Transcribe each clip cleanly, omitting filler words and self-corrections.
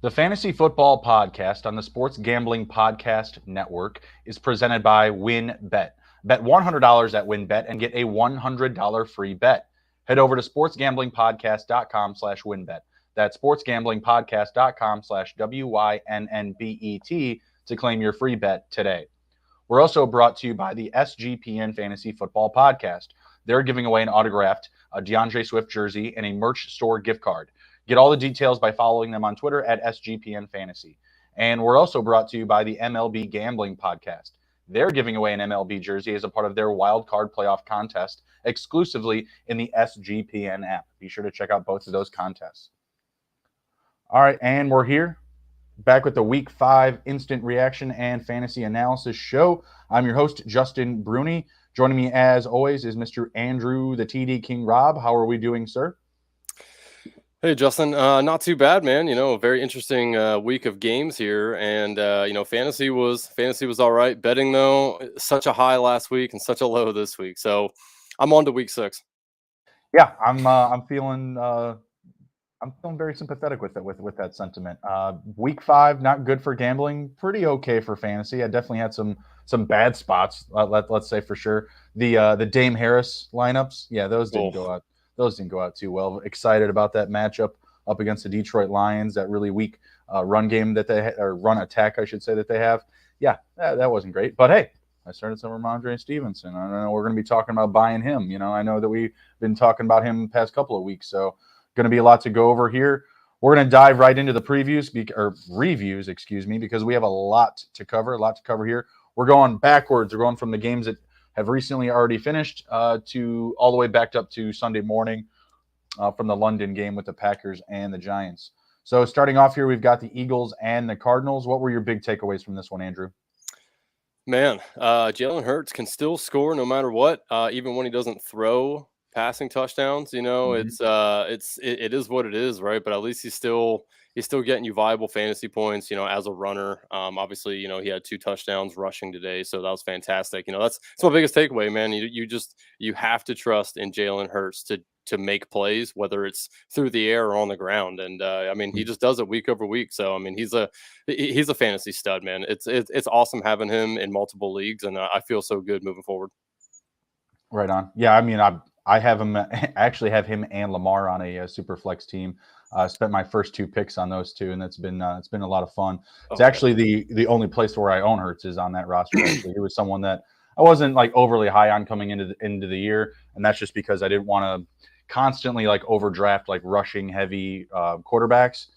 The Fantasy Football Podcast on the Sports Gambling Podcast Network is presented by WynnBET. Bet $100 at WynnBET and get a $100 free bet. Head over to sportsgamblingpodcast.com/WynnBET. That's sportsgamblingpodcast.com/WYNNBET to claim your free bet today. We're also brought to you by the SGPN Fantasy Football Podcast. They're giving away an autographed DeAndre Swift jersey and a merch store gift card. Get all the details by following them on Twitter at SGPN Fantasy. And we're also brought to you by the MLB Gambling Podcast. They're giving away an MLB jersey as a part of their wild card playoff contest exclusively in the SGPN app. Be sure to check out both of those contests. All right, and we're here back with the Week 5 Instant Reaction and Fantasy Analysis Show. I'm your host, Justin Bruni. Joining me, as always, is Mr. Andrew, the TD King Raub. How are we doing, sir? Hey, Justin. Not too bad, man. A very interesting week of games here, and fantasy was all right. Betting, though, such a high last week and such a low this week. So I'm on to week 6. Yeah, I'm feeling very sympathetic with that sentiment. Week 5, not good for gambling. Pretty okay for fantasy. I definitely had some bad spots. Let's say for sure. The Dame Harris lineups, yeah, those didn't go out. Those didn't go out too well. Excited about that matchup up against the Detroit Lions, that really weak run game that they or run attack, I should say, that they have. Yeah, that wasn't great. But hey, I started some Ramondre Stevenson. I don't know. We're going to be talking about buying him. I know that we've been talking about him the past couple of weeks. So going to be a lot to go over here. We're going to dive right into the reviews, because we have a lot to cover here. We're going backwards. We're going from the games that have recently already finished to all the way back up to Sunday morning from the London game with the Packers and the Giants. So starting off here, we've got the Eagles and the Cardinals. What were your big takeaways from this one, Andrew? Man, Jalen Hurts can still score no matter what, even when he doesn't throw passing touchdowns. It is what it is, right? But at least he's still getting you viable fantasy points, as a runner. Obviously, he had 2 touchdowns rushing today, so that was fantastic. That's my biggest takeaway, man. You have to trust in Jalen Hurts to make plays, whether it's through the air or on the ground. And he just does it week over week. So he's a fantasy stud, man. It's awesome having him in multiple leagues, and I feel so good moving forward. Right on. Yeah, I have him. I actually have him and Lamar on a super flex team. Spent my first 2 picks on those 2, and it's been a lot of fun. It's actually the only place where I own Hurts is on that roster. Actually, he was someone that I wasn't like overly high on coming into the year, and that's just because I didn't want to constantly like overdraft like rushing heavy quarterbacks.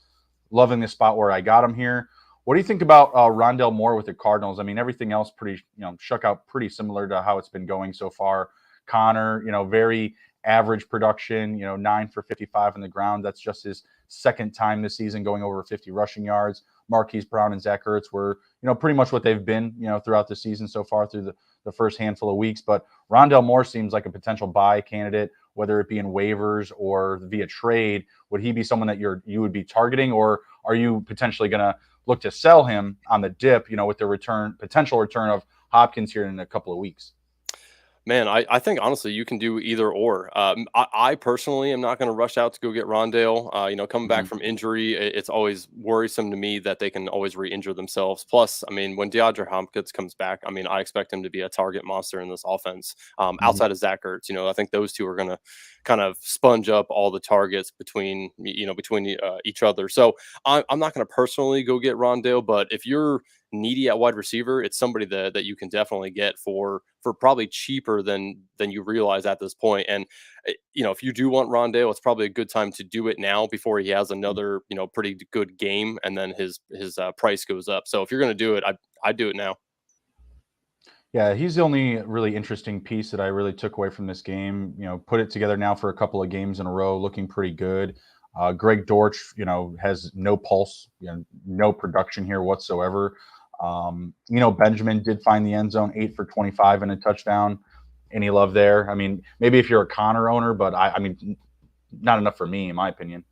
Loving the spot where I got him here. What do you think about Rondelle Moore with the Cardinals? Everything else pretty shook out pretty similar to how it's been going so far. Connor, very average production, 9 for 55 on the ground. That's just his second time this season going over 50 rushing yards. Marquise Brown and Zach Ertz were, pretty much what they've been, throughout the season so far through the first handful of weeks. But Rondelle Moore seems like a potential buy candidate, whether it be in waivers or via trade. Would he be someone that you would be targeting, or are you potentially going to look to sell him on the dip, with the potential return of Hopkins here in a couple of weeks? Man, I think honestly you can do either or. I personally am not going to rush out to go get Rondale. Coming back from injury, it's always worrisome to me that they can always re-injure themselves. Plus, when DeAndre Hopkins comes back, I expect him to be a target monster in this offense. Outside of Zach Ertz, I think those two are going to kind of sponge up all the targets between each other. So I'm not going to personally go get Rondale, but if you're needy at wide receiver, it's somebody that you can definitely get for probably cheaper than you realize at this point. And if you do want Rondale, it's probably a good time to do it now before he has another pretty good game, and then his price goes up. So if you're going to do it, I do it now. Yeah, he's the only really interesting piece that I really took away from this game. Put it together now for a couple of games in a row, looking pretty good. Greg Dortch, has no pulse, no production here whatsoever. Benjamin did find the end zone, 8 for 25 and a touchdown. Any love there? Maybe if you're a Connor owner, but I not enough for me, in my opinion.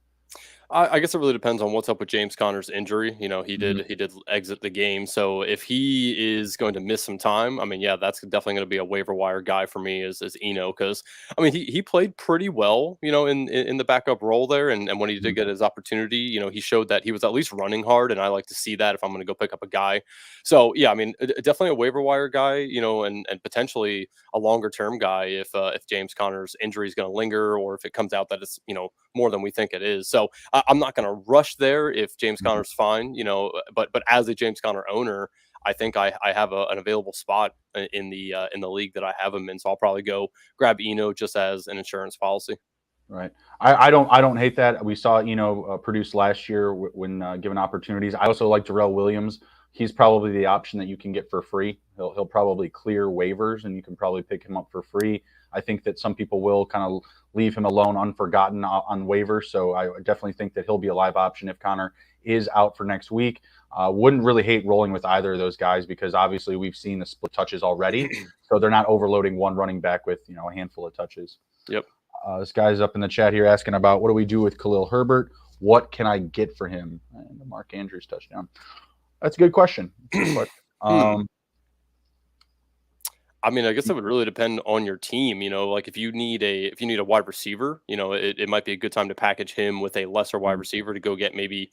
I guess it really depends on what's up with James Conner's injury. You know, he Mhm. did exit the game, so if he is going to miss some time, I mean, yeah, that's definitely going to be a waiver wire guy for me. Is Eno, because I mean he played pretty well, you know, in the backup role there, and when he did Mhm. get his opportunity, you know, he showed that he was at least running hard, and I like to see that if I'm going to go pick up a guy. So yeah, I mean, definitely a waiver wire guy, you know, and potentially a longer term guy if James Conner's injury is going to linger, or if it comes out that it's, you know, more than we think it is. So I'm not going to rush there if James Mhm. Conner's fine, you know. But as a James Conner owner, I think I have an available spot in the league that I have him in. So I'll probably go grab Eno just as an insurance policy. Right. I don't hate that. We saw produce last year when given opportunities. I also like Darrell Williams. He's probably the option that you can get for free. He'll probably clear waivers, and you can probably pick him up for free. I think that some people will kind of leave him alone, unforgotten on waivers. So I definitely think that he'll be a live option if Connor is out for next week. Wouldn't really hate rolling with either of those guys because obviously we've seen the split touches already, so they're not overloading one running back with a handful of touches. Yep. This guy's up in the chat here asking about what do we do with Khalil Herbert? What can I get for him? And the Mark Andrews touchdown. That's a good question. Good question. Hmm. I mean, I guess it would really depend on your team. You know, like if you need a wide receiver, you know, it might be a good time to package him with a lesser wide receiver to go get maybe,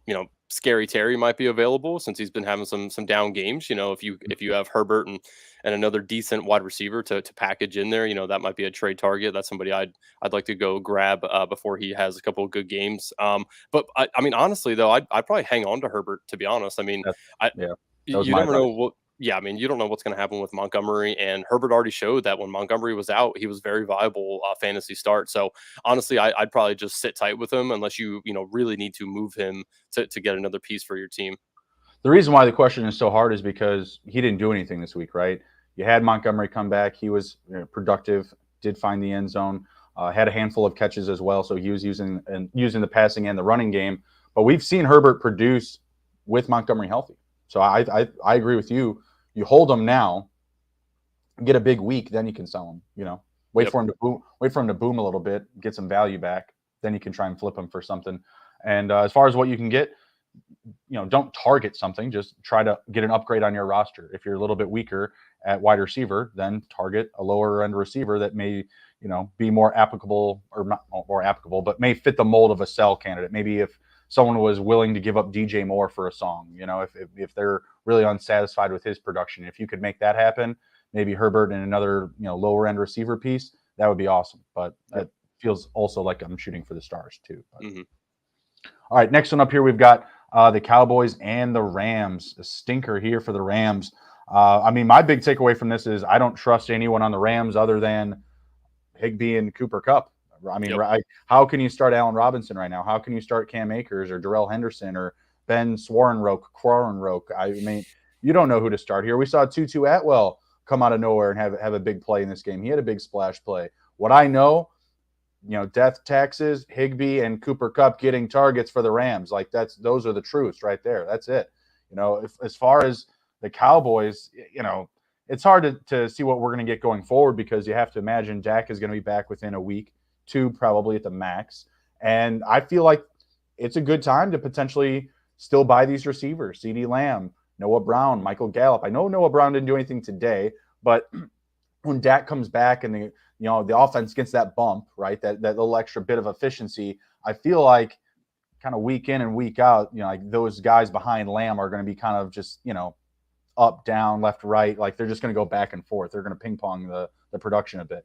you know, Scary Terry might be available since he's been having some down games. You know, if you have Herbert and another decent wide receiver to package in there, you know, that might be a trade target. That's somebody I'd like to go grab before he has a couple of good games. But I mean, honestly though, I'd probably hang on to Herbert, to be honest. I mean, That's, I yeah, that was you my never know advice. what. Yeah, I mean, you don't know what's going to happen with Montgomery, and Herbert already showed that when Montgomery was out, he was very viable fantasy start. So honestly, I'd probably just sit tight with him unless you know really need to move him to get another piece for your team. The reason why the question is so hard is because he didn't do anything this week, right? You had Montgomery come back. He was productive, did find the end zone, had a handful of catches as well. So he was using the passing and the running game. But we've seen Herbert produce with Montgomery healthy. So I agree with you. You hold him now, get a big week, then you can sell him. Wait Yep. for him to boom, wait for him to boom a little bit, get some value back. Then you can try and flip him for something. And as far as what you can get, don't target something. Just try to get an upgrade on your roster. If you're a little bit weaker at wide receiver, then target a lower end receiver that may, be more applicable or not more applicable, but may fit the mold of a sell candidate. Maybe if someone was willing to give up DJ Moore for a song, if they're really unsatisfied with his production, if you could make that happen, maybe Herbert and another, lower end receiver piece, that would be awesome. But Yep. it feels also like I'm shooting for the stars too. But. Hmm. All right, next one up here, we've got the Cowboys and the Rams. A stinker here for the Rams. I mean, my big takeaway from this is I don't trust anyone on the Rams other than Higbee and Cooper Kupp. I mean, Yep. how can you start Allen Robinson right now? How can you start Cam Akers or Darrell Henderson or Ben Quarrenroke? I mean, you don't know who to start here. We saw Tutu Atwell come out of nowhere and have a big play in this game. He had a big splash play. What I know, death taxes, Higbee and Cooper Kupp getting targets for the Rams. Like those are the truths right there. That's it. As far as the Cowboys, it's hard to see what we're going to get going forward because you have to imagine Dak is going to be back within a week, two probably at the max. And I feel like it's a good time to potentially still buy these receivers, CeeDee Lamb, Noah Brown, Michael Gallup. I know Noah Brown didn't do anything today, but when Dak comes back and the offense gets that bump, right, that little extra bit of efficiency, I feel like kind of week in and week out, like those guys behind Lamb are going to be kind of just, up, down, left, right. Like they're just going to go back and forth. They're going to ping pong the production a bit.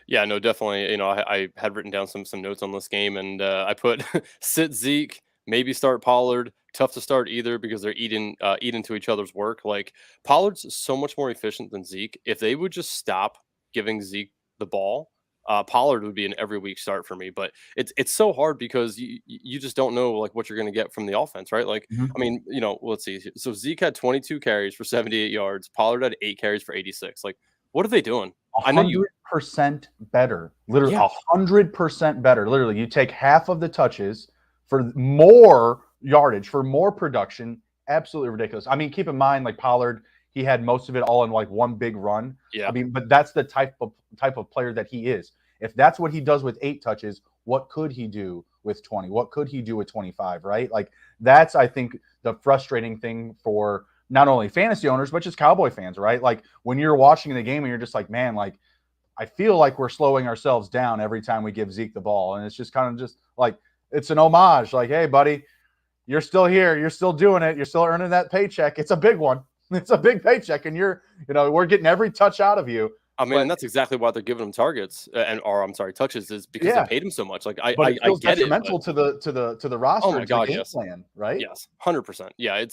Yeah, no, definitely. You know, I had written down some notes on this game, and I put sit Zeke, maybe start Pollard. Tough to start either because they're eating to each other's work. Like Pollard's so much more efficient than Zeke. If they would just stop giving Zeke the ball, Pollard would be an every week start for me. But it's so hard because you just don't know like what you're going to get from the offense, right? Like, Mm-hmm. I mean, you know, let's see. So Zeke had 22 carries for 78 yards. Pollard had 8 carries for 86. Like, what are they doing? I know you. 100% better. Literally Yeah, 100% better. Literally, you take half of the touches for more yardage, for more production. Absolutely ridiculous. I mean, keep in mind, like Pollard, he had most of it all in like one big run. I yeah. mean, but that's the type of player that he is. If that's what he does with 8 touches, what could he do with 20? What could he do with 25, right? Like that's, I think, the frustrating thing for not only fantasy owners, but just Cowboy fans, right? Like when you're watching the game and you're just like, man, like I feel like we're slowing ourselves down every time we give Zeke the ball. And it's just kind of just like, it's an homage. Like, hey, buddy, you're still here. You're still doing it. You're still earning that paycheck. It's a big one. It's a big paycheck. And we're getting every touch out of you. I mean, and that's exactly why they're giving him targets touches, is because they paid him so much. Like but it feels get detrimental it, to the roster. oh my God, game yes, plan, right? yes, 100%. Yeah,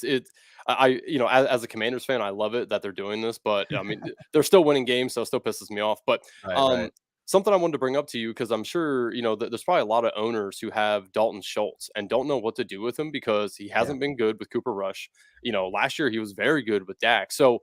as a Commanders fan, I love it that they're doing this, but I mean, they're still winning games, so it still pisses me off. But Right. something I wanted to bring up to you, because I'm sure there's probably a lot of owners who have Dalton Schultz and don't know what to do with him because he hasn't been good with Cooper Rush. Last year he was very good with Dak. So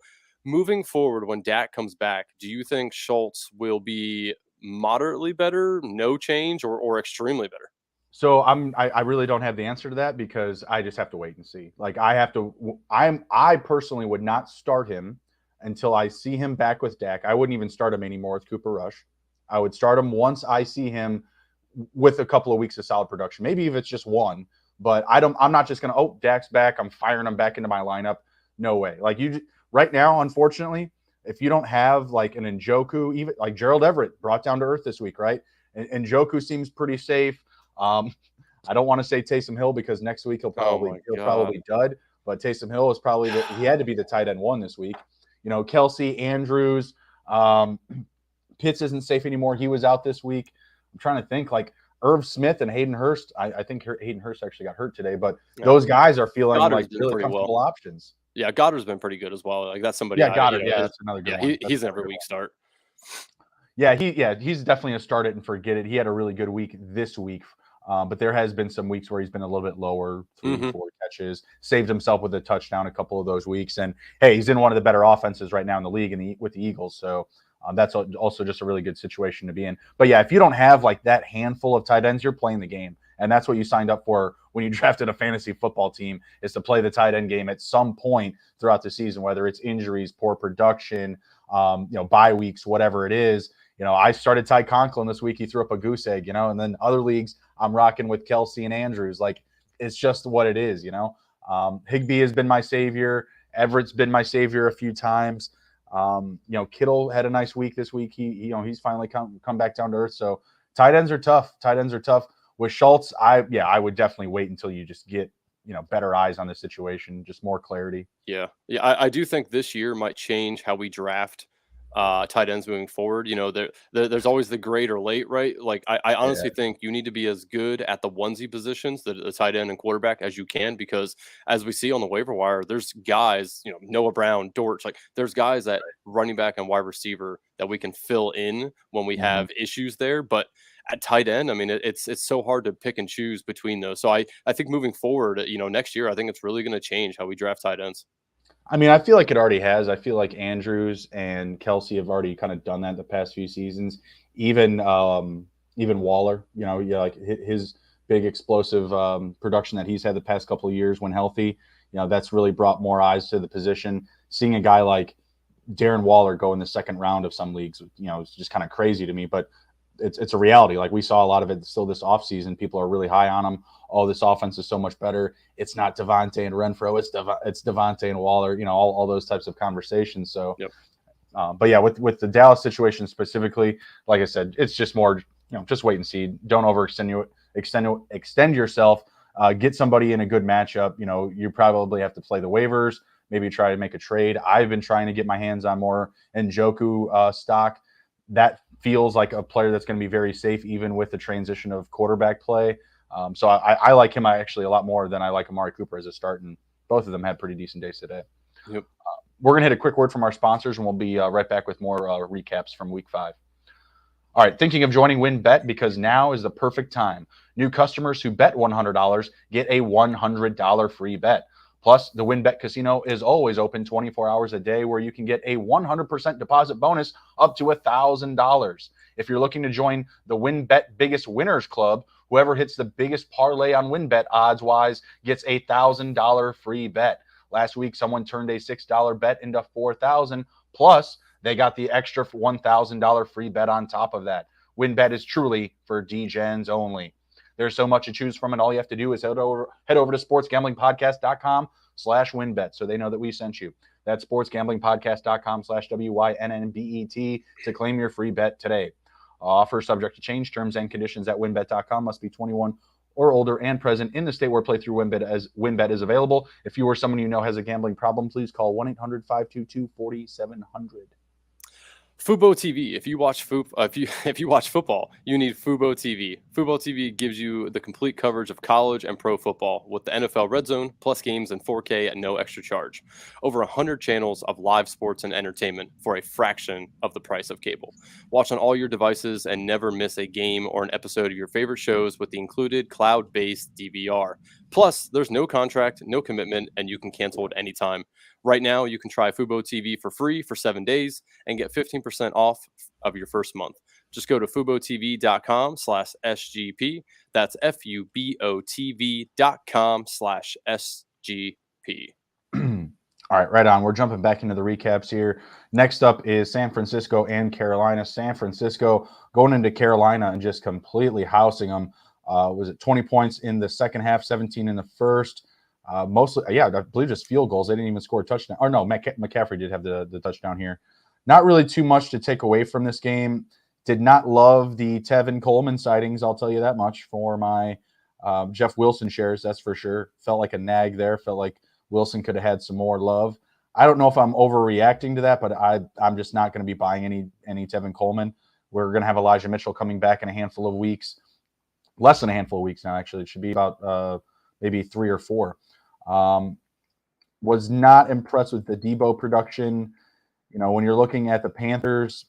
moving forward, when Dak comes back, do you think Schultz will be moderately better, no change, or extremely better? So I really don't have the answer to that because I just have to wait and see. Like I personally would not start him until I see him back with Dak. I wouldn't even start him anymore with Cooper Rush. I would start him once I see him with a couple of weeks of solid production. Maybe if it's just one, but I'm not just gonna, Dak's back, I'm firing him back into my lineup. No way. Like right now, unfortunately, if you don't have like an Njoku, even like Gerald Everett brought down to earth this week, right? And Njoku seems pretty safe. I don't want to say Taysom Hill because next week he'll probably dud. But Taysom Hill is probably he had to be the tight end one this week. Kelsey, Andrews, Pitts isn't safe anymore. He was out this week. I'm trying to think like Irv Smith and Hayden Hurst. I think Hayden Hurst actually got hurt today, but those guys are feeling like really comfortable options. Yeah, Goddard's been pretty good as well. Like that's somebody. Yeah, Goddard. That's another good one. He's an every week start. Yeah, he's definitely a start it and forget it. He had a really good week this week, but there has been some weeks where he's been a little bit lower, 3-4 catches, saved himself with a touchdown a couple of those weeks. And hey, he's in one of the better offenses right now in the league with the Eagles. So that's also just a really good situation to be in. But yeah, if you don't have like that handful of tight ends, you're playing the game. And that's what you signed up for when you drafted a fantasy football team, is to play the tight end game at some point throughout the season, whether it's injuries, poor production, bye weeks, whatever it is. I started Ty Conklin this week. He threw up a goose egg, and then other leagues I'm rocking with Kelsey and Andrews. Like it's just what it is, Higbee has been my savior. Everett's been my savior a few times. Kittle had a nice week this week. He's finally come back down to earth. So tight ends are tough. With Schultz, I would definitely wait until you just get, better eyes on the situation, just more clarity. Yeah. I do think this year might change how we draft tight ends moving forward. There's always the great or late, right? Like I honestly think you need to be as good at the onesie positions, the tight end and quarterback, as you can, because as we see on the waiver wire, there's guys, Noah Brown, Dortch, like there's guys at running back and wide receiver that we can fill in when we have issues there. But at tight end, I mean, it's so hard to pick and choose between those. So I think moving forward, next year, I think it's really going to change how we draft tight ends. I mean, I feel like it already has. I feel like Andrews and Kelsey have already kind of done that the past few seasons. Even Waller, like his big explosive production that he's had the past couple of years when healthy, that's really brought more eyes to the position. Seeing a guy like Darren Waller go in the second round of some leagues, it's just kind of crazy to me, but it's a reality. Like we saw a lot of it still this offseason. People are really high on him. Oh, this offense is so much better. It's not Devontae and Renfro. It's Devontae and Waller, all those types of conversations. So, but yeah, with the Dallas situation specifically, like I said, it's just more, just wait and see. Don't extend yourself. Get somebody in a good matchup. You probably have to play the waivers, maybe try to make a trade. I've been trying to get my hands on more Njoku stock. That feels like a player that's going to be very safe, even with the transition of quarterback play. So I like him actually a lot more than I like Amari Cooper as a start, and both of them had pretty decent days today. Yep. We're going to hit a quick word from our sponsors, and we'll be right back with more recaps from Week 5. All right, thinking of joining WynnBET? Because now is the perfect time. New customers who bet $100 get a $100 free bet. Plus, the WynnBET Casino is always open 24 hours a day, where you can get a 100% deposit bonus up to $1,000. If you're looking to join the WynnBET Biggest Winners Club, whoever hits the biggest parlay on WynnBET odds-wise gets a $1,000 free bet. Last week, someone turned a $6 bet into $4,000, plus they got the extra $1,000 free bet on top of that. WynnBET is truly for D-Gens only. There's so much to choose from, and all you have to do is head over to sportsgamblingpodcast.com/winbet so they know that we sent you. That's sportsgamblingpodcast.com/WYNNBET to claim your free bet today. Offer subject to change. Terms and conditions at winbet.com. Must be 21 or older and present in the state where playthrough WinBet is available. If you or someone you know has a gambling problem, please call 1-800-522-4700. Fubo TV. If you watch football, you need Fubo TV. Fubo TV gives you the complete coverage of college and pro football with the NFL Red Zone, plus games in 4K at no extra charge. Over 100 channels of live sports and entertainment for a fraction of the price of cable. Watch on all your devices and never miss a game or an episode of your favorite shows with the included cloud-based DVR. Plus, there's no contract, no commitment, and you can cancel at any time. Right now, you can try Fubo TV for free for 7 days and get 15% off of your first month. Just go to FuboTV.com/SGP. That's FUBOTV.com/SGP. All right, right on. We're jumping back into the recaps here. Next up is San Francisco and Carolina. San Francisco going into Carolina and just completely housing them. Was it 20 points in the second half, 17 in the first? Mostly, I believe just field goals. They didn't even score a touchdown. Or no, McCaffrey did have the touchdown here. Not really too much to take away from this game. Did not love the Tevin Coleman sightings, I'll tell you that much, for my Jeff Wilson shares, that's for sure. Felt like a nag there. Felt like Wilson could have had some more love. I don't know if I'm overreacting to that, but I'm just not going to be buying any Tevin Coleman. We're going to have Elijah Mitchell coming back in a handful of weeks. Less than a handful of weeks now, actually. It should be about maybe 3 or 4. Was not impressed with the Debo production. You know, when you're looking at the Panthers,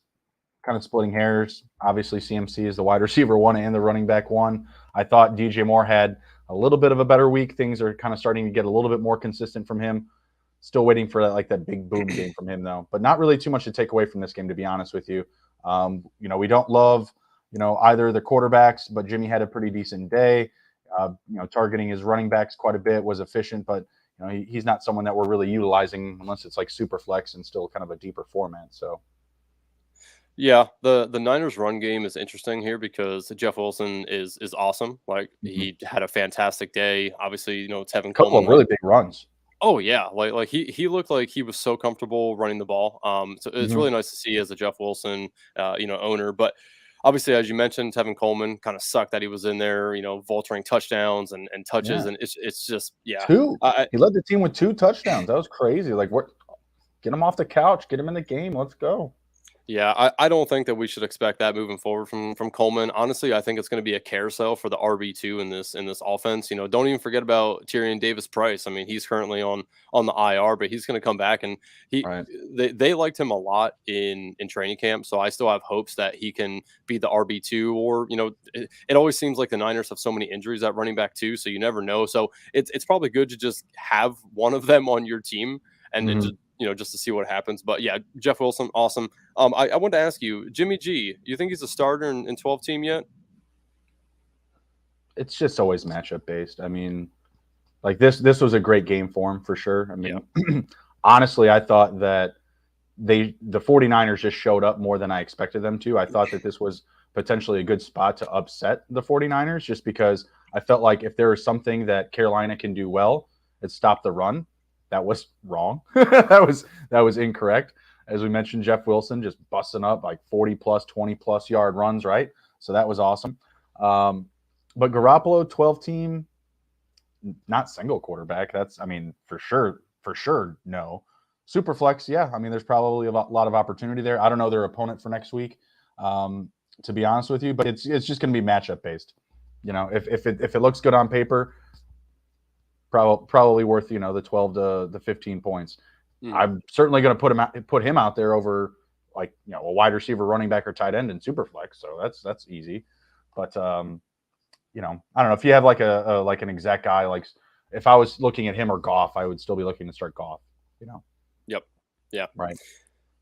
kind of splitting hairs, obviously CMC is the wide receiver 1 and the running back 1. I thought DJ Moore had a little bit of a better week. Things are kind of starting to get a little bit more consistent from him. Still waiting for that big boom game from him, though. But not really too much to take away from this game, to be honest with you. We don't love either of the quarterbacks, but Jimmy had a pretty decent day. Targeting his running backs quite a bit, was efficient, but he's not someone that we're really utilizing unless it's like super flex and still kind of a deeper format. So, yeah, the Niners run game is interesting here because Jeff Wilson is awesome. Like he had a fantastic day. Obviously, Tevin couple Coleman, of really big runs. Oh yeah, like he looked like he was so comfortable running the ball. So it's really nice to see as a Jeff Wilson, owner. But obviously, as you mentioned, Tevin Coleman kind of sucked that he was in there, vulturing touchdowns and touches, and it's just 2. He led the team with 2 touchdowns. That was crazy. Like, what? Get him off the couch. Get him in the game. Let's go. Yeah, I don't think that we should expect that moving forward from Coleman. Honestly, I think it's going to be a carousel for the RB2 in this offense. Don't even forget about Tyrion Davis-Price. I mean, he's currently on the IR, but he's going to come back, and they liked him a lot in training camp. So I still have hopes that he can be the RB2. Or it always seems like the Niners have so many injuries at running back too, so you never know. So it's probably good to just have one of them on your team and just to see what happens. But yeah, Jeff Wilson, awesome. I wanted to ask you, Jimmy G, you think he's a starter in 12 team yet? It's just always matchup based. I mean, like this was a great game for him for sure. I mean, honestly, I thought that the 49ers just showed up more than I expected them to. I thought that this was potentially a good spot to upset the 49ers just because I felt like if there was something that Carolina can do well, it's stop the run. That was wrong. that was incorrect. As we mentioned, Jeff Wilson just busting up like 40-plus, 20-plus yard runs, right? So that was awesome. But Garoppolo, 12-team, not single quarterback. That's, for sure, no. Superflex, yeah. there's probably a lot of opportunity there. I don't know their opponent for next week, to be honest with you, but it's just going to be matchup based. If it looks good on paper, probably worth the 12 to the 15 points. I'm certainly going to put him out there over a wide receiver, running back, or tight end in Superflex. So that's easy. But I don't know if you have like an exact guy. Like if I was looking at him or Goff, I would still be looking to start Goff. Yep. Yeah. Right.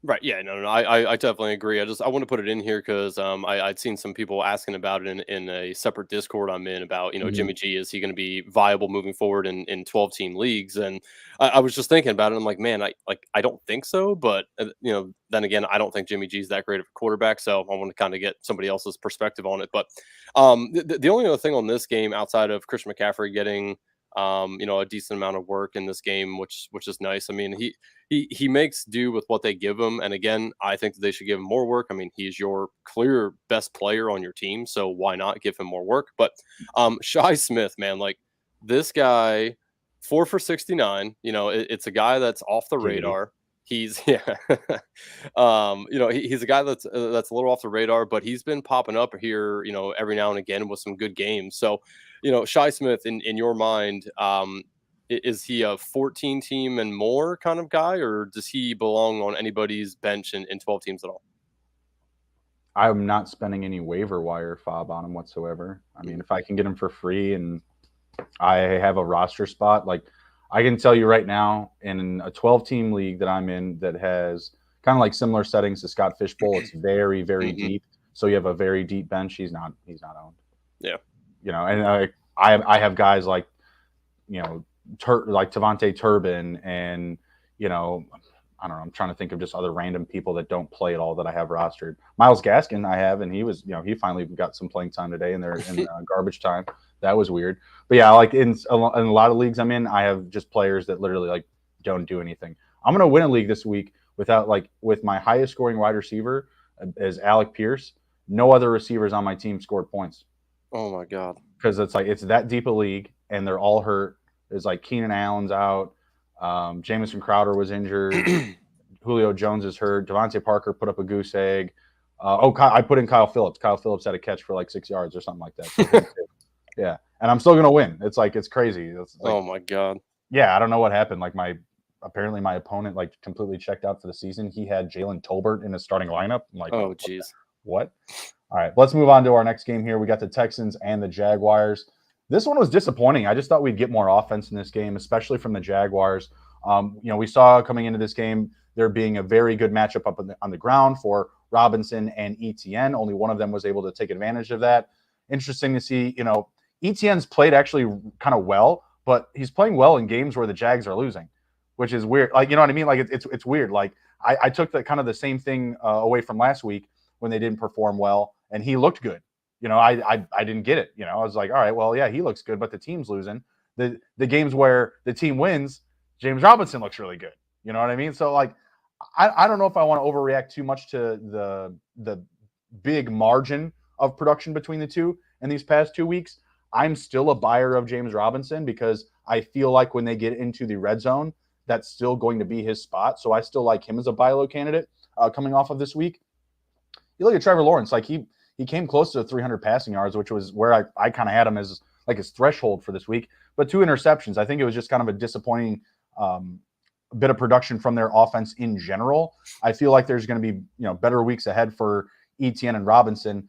Right. Yeah. No. I definitely agree. I want to put it in here because I'd seen some people asking about it in a separate Discord I'm in about Mhm. Jimmy G, is he going to be viable moving forward in 12 team leagues, and I was just thinking about it. I'm like, man, I don't think so, but then again, I don't think Jimmy G is that great of a quarterback, so I want to kind of get somebody else's perspective on it. But the only other thing on this game outside of Christian McCaffrey getting a decent amount of work in this game, which is nice. I mean, he makes do with what they give him. And again, I think that they should give him more work. I mean, he's your clear best player on your team, so why not give him more work? But Shy Smith, man, like this guy, 4 for 69. It's a guy that's off the Giggity. radar. He's yeah, he's a guy that's a little off the radar, but he's been popping up here, every now and again with some good games. So, Shy Smith, in your mind, is he a 14 team and more kind of guy, or does he belong on anybody's bench in 12 teams at all? I'm not spending any waiver wire fob on him whatsoever. I mean, if I can get him for free and I have a roster spot, like I can tell you right now, in a 12-team league that I'm in that has kind of like similar settings to Scott Fishbowl, it's very, very deep. So you have a very deep bench. He's not owned. Yeah. And I have guys like, like Devontae Turbin and, I don't know. I'm trying to think of just other random people that don't play at all that I have rostered. Myles Gaskin I have, and he was, he finally got some playing time today in garbage time. That was weird. But yeah, like in a lot of leagues I'm in, I have just players that literally like don't do anything. I'm going to win a league this week with my highest scoring wide receiver as Alec Pierce. No other receivers on my team scored points. Oh my God. Because it's that deep a league and they're all hurt. There's like Keenan Allen's out. Jamison Crowder was injured. Julio Jones is hurt. Devontae Parker put up a goose egg. I put in Kyle Phillips. Kyle Phillips had a catch for like 6 yards or something like that. So yeah, and I'm still gonna win. It's crazy. Oh my God. Yeah, I don't know what happened. Like apparently my opponent like completely checked out for the season. He had Jalen Tolbert in his starting lineup. I'm like, oh geez, what? All right, let's move on to our next game here. We got the Texans and the Jaguars. This one was disappointing. I just thought we'd get more offense in this game, especially from the Jaguars. We saw coming into this game there being a very good matchup up on the ground for Robinson and ETN. Only one of them was able to take advantage of that. Interesting to see, ETN's played actually kind of well, but he's playing well in games where the Jags are losing, which is weird. Like, you know what I mean? Like, it's weird. Like, I took the kind of the same thing away from last week when they didn't perform well, and he looked good. I didn't get it. I was like, all right, well, yeah, he looks good, but the team's losing. The games where the team wins, James Robinson looks really good. You know what I mean? So, like, I don't know if I want to overreact too much to the big margin of production between the two in these past 2 weeks. I'm still a buyer of James Robinson because I feel like when they get into the red zone, that's still going to be his spot. So I still like him as a buy low candidate coming off of this week. You look at Trevor Lawrence, like he came close to 300 passing yards, which was where I kind of had him as like his threshold for this week. But 2 interceptions. I think it was just kind of a disappointing bit of production from their offense in general. I feel like there's going to be better weeks ahead for ETN and Robinson.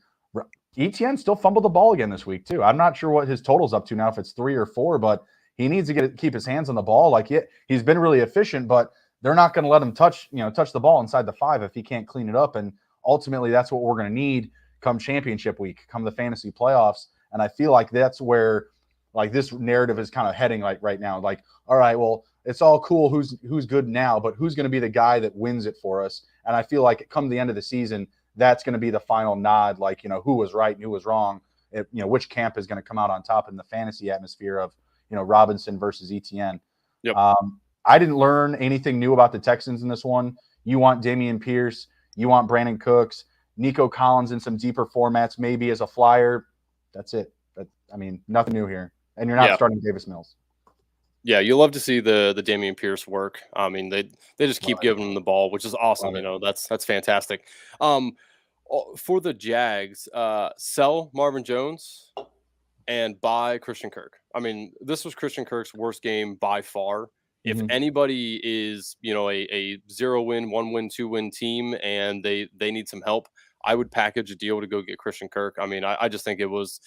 ETN still fumbled the ball again this week too. I'm not sure what his total's up to now, if it's 3 or 4, but he needs to keep his hands on the ball. Like he's been really efficient, but they're not going to let him touch the ball inside the 5 if he can't clean it up. And ultimately, that's what we're going to need come championship week, come the fantasy playoffs. And I feel like that's where like this narrative is kind of heading like right now. Like, all right, well, it's all cool who's good now, but who's going to be the guy that wins it for us? And I feel like come the end of the season, that's going to be the final nod, like, who was right and who was wrong, which camp is going to come out on top in the fantasy atmosphere of, Robinson versus ETN. Yep. I didn't learn anything new about the Texans in this one. You want Dameon Pierce, you want Brandon Cooks, Nico Collins in some deeper formats, maybe as a flyer. That's it. Nothing new here. And you're not starting Davis Mills. Yeah, you love to see the Dameon Pierce work. I mean, they just keep giving him the ball, which is awesome. That's fantastic. For the Jags, sell Marvin Jones and buy Christian Kirk. I mean, this was Christian Kirk's worst game by far. If anybody is, a 0-win, 1-win, 2-win team and they need some help, I would package a deal to go get Christian Kirk. I mean, I just think it was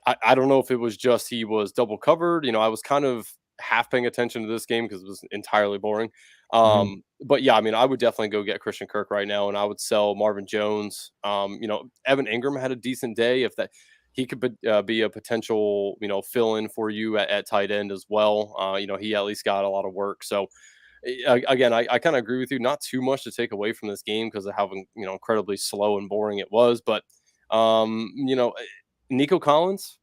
I don't know if it was just he was double covered. I was kind of half paying attention to this game because it was entirely boring. Mhm. But yeah, I mean, I would definitely go get Christian Kirk right now, and I would sell Marvin Jones. Evan Ingram had a decent day. If that he could be a potential, fill in for you at tight end as well. He at least got a lot of work. So again, I kind of agree with you. Not too much to take away from this game because of how incredibly slow and boring it was. But Nico Collins,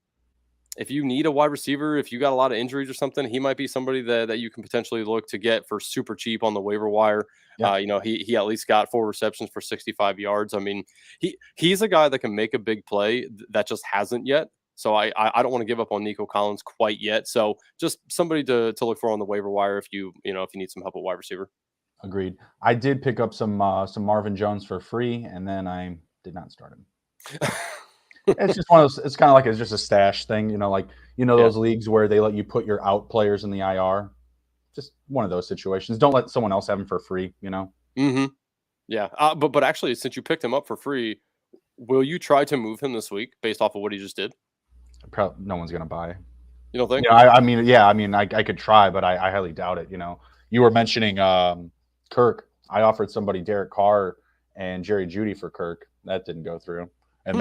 if you need a wide receiver, if you got a lot of injuries or something, he might be somebody that you can potentially look to get for super cheap on the waiver wire. Yeah. He at least got 4 receptions for 65 yards. I mean, he's a guy that can make a big play that just hasn't yet. So I don't want to give up on Nico Collins quite yet. So just somebody to look for on the waiver wire if you need some help at wide receiver. Agreed. I did pick up some Marvin Jones for free, and then I did not start him. It's just one of those. It's kind of like it's just a stash thing, those leagues where they let you put your out players in the IR. Just one of those situations. Don't let someone else have him for free. Mm-hmm. Yeah, but actually, since you picked him up for free, will you try to move him this week based off of what he just did? Probably no one's gonna buy. You don't think? I could try, but I highly doubt it. You were mentioning Kirk. I offered somebody Derek Carr and Jerry Jeudy for Kirk. That didn't go through, and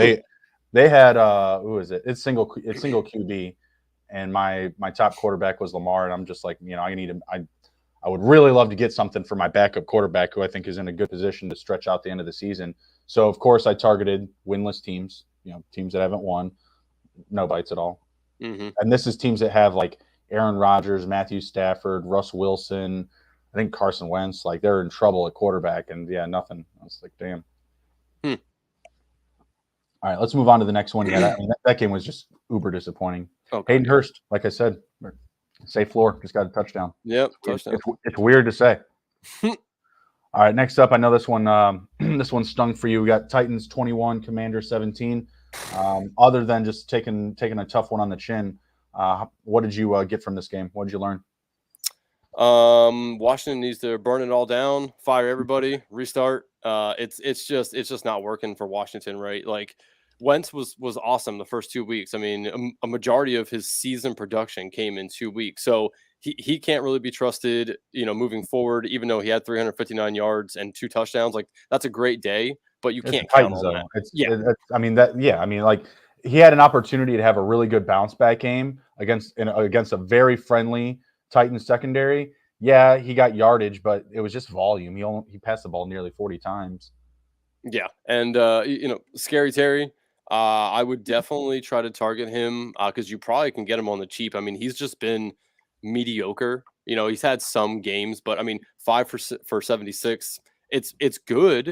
they had who is it? It's single QB, and my top quarterback was Lamar, and I'm just like, I would really love to get something for my backup quarterback, who I think is in a good position to stretch out the end of the season. So of course I targeted winless teams, teams that haven't won, no bites at all. Mm-hmm. And this is teams that have like Aaron Rodgers, Matthew Stafford, Russ Wilson, I think Carson Wentz. Like they're in trouble at quarterback, and nothing. I was like, damn. All right, let's move on to the next one. Yeah, that game was just uber disappointing. Okay. Hayden Hurst, like I said, safe floor, just got a touchdown. Yep, touchdown. It's weird to say. All right, next up, I know this one this one stung for you. We got Titans 21, Commander 17. Other than just taking a tough one on the chin, what did you get from this game? What did you learn? Washington needs to burn it all down, fire everybody, restart. It's just not working for Washington, right? Like Wentz was awesome the first 2 weeks. I mean, a majority of his season production came in 2 weeks, so he can't really be trusted, moving forward. Even though he had 359 yards and 2 touchdowns, like that's a great day, but you can't count on that. Like he had an opportunity to have a really good bounce back game against a very friendly Titans secondary. Yeah, he got yardage, but it was just volume. He passed the ball nearly 40 times. Yeah, and Scary Terry, I would definitely try to target him because you probably can get him on the cheap. I mean, he's just been mediocre. He's had some games, but I mean, 5 for 76. It's good.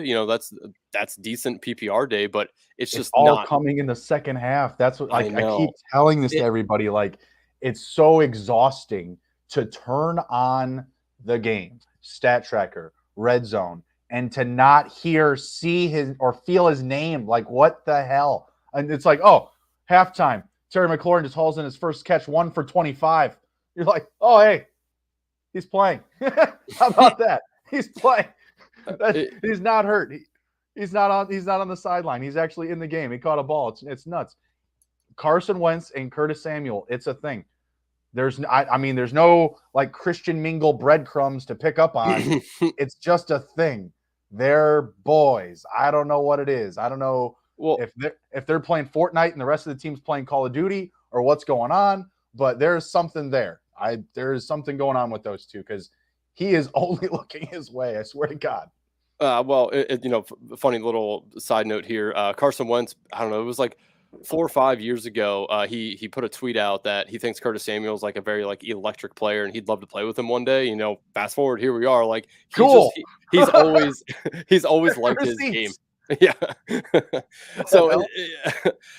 That's decent PPR day, but it's just all not coming in the second half. That's what I keep telling this to everybody. Like, it's so exhausting to turn on the game, stat tracker, red zone, and to not see his or feel his name. Like, what the hell? And it's like, oh, halftime. Terry McLaurin just hauls in his first catch, 1 for 25. You're like, oh, hey, he's playing. How about that? He's playing. He's not hurt. He's not on the sideline. He's actually in the game. He caught a ball. It's nuts. Carson Wentz and Curtis Samuel, it's a thing. There's no like Christian Mingle breadcrumbs to pick up on. It's just a thing. They're boys. I don't know what it is. I don't know if they're playing Fortnite and the rest of the team's playing Call of Duty or what's going on, but there's something there. There is something going on with those two because he is only looking his way. I swear to God. Funny little side note here. Carson Wentz, I don't know, it was like 4 or 5 years ago, he put a tweet out that he thinks Curtis Samuel is like a very like electric player and he'd love to play with him one day. Fast forward, here we are. Like cool. He's always liked his game. Yeah. So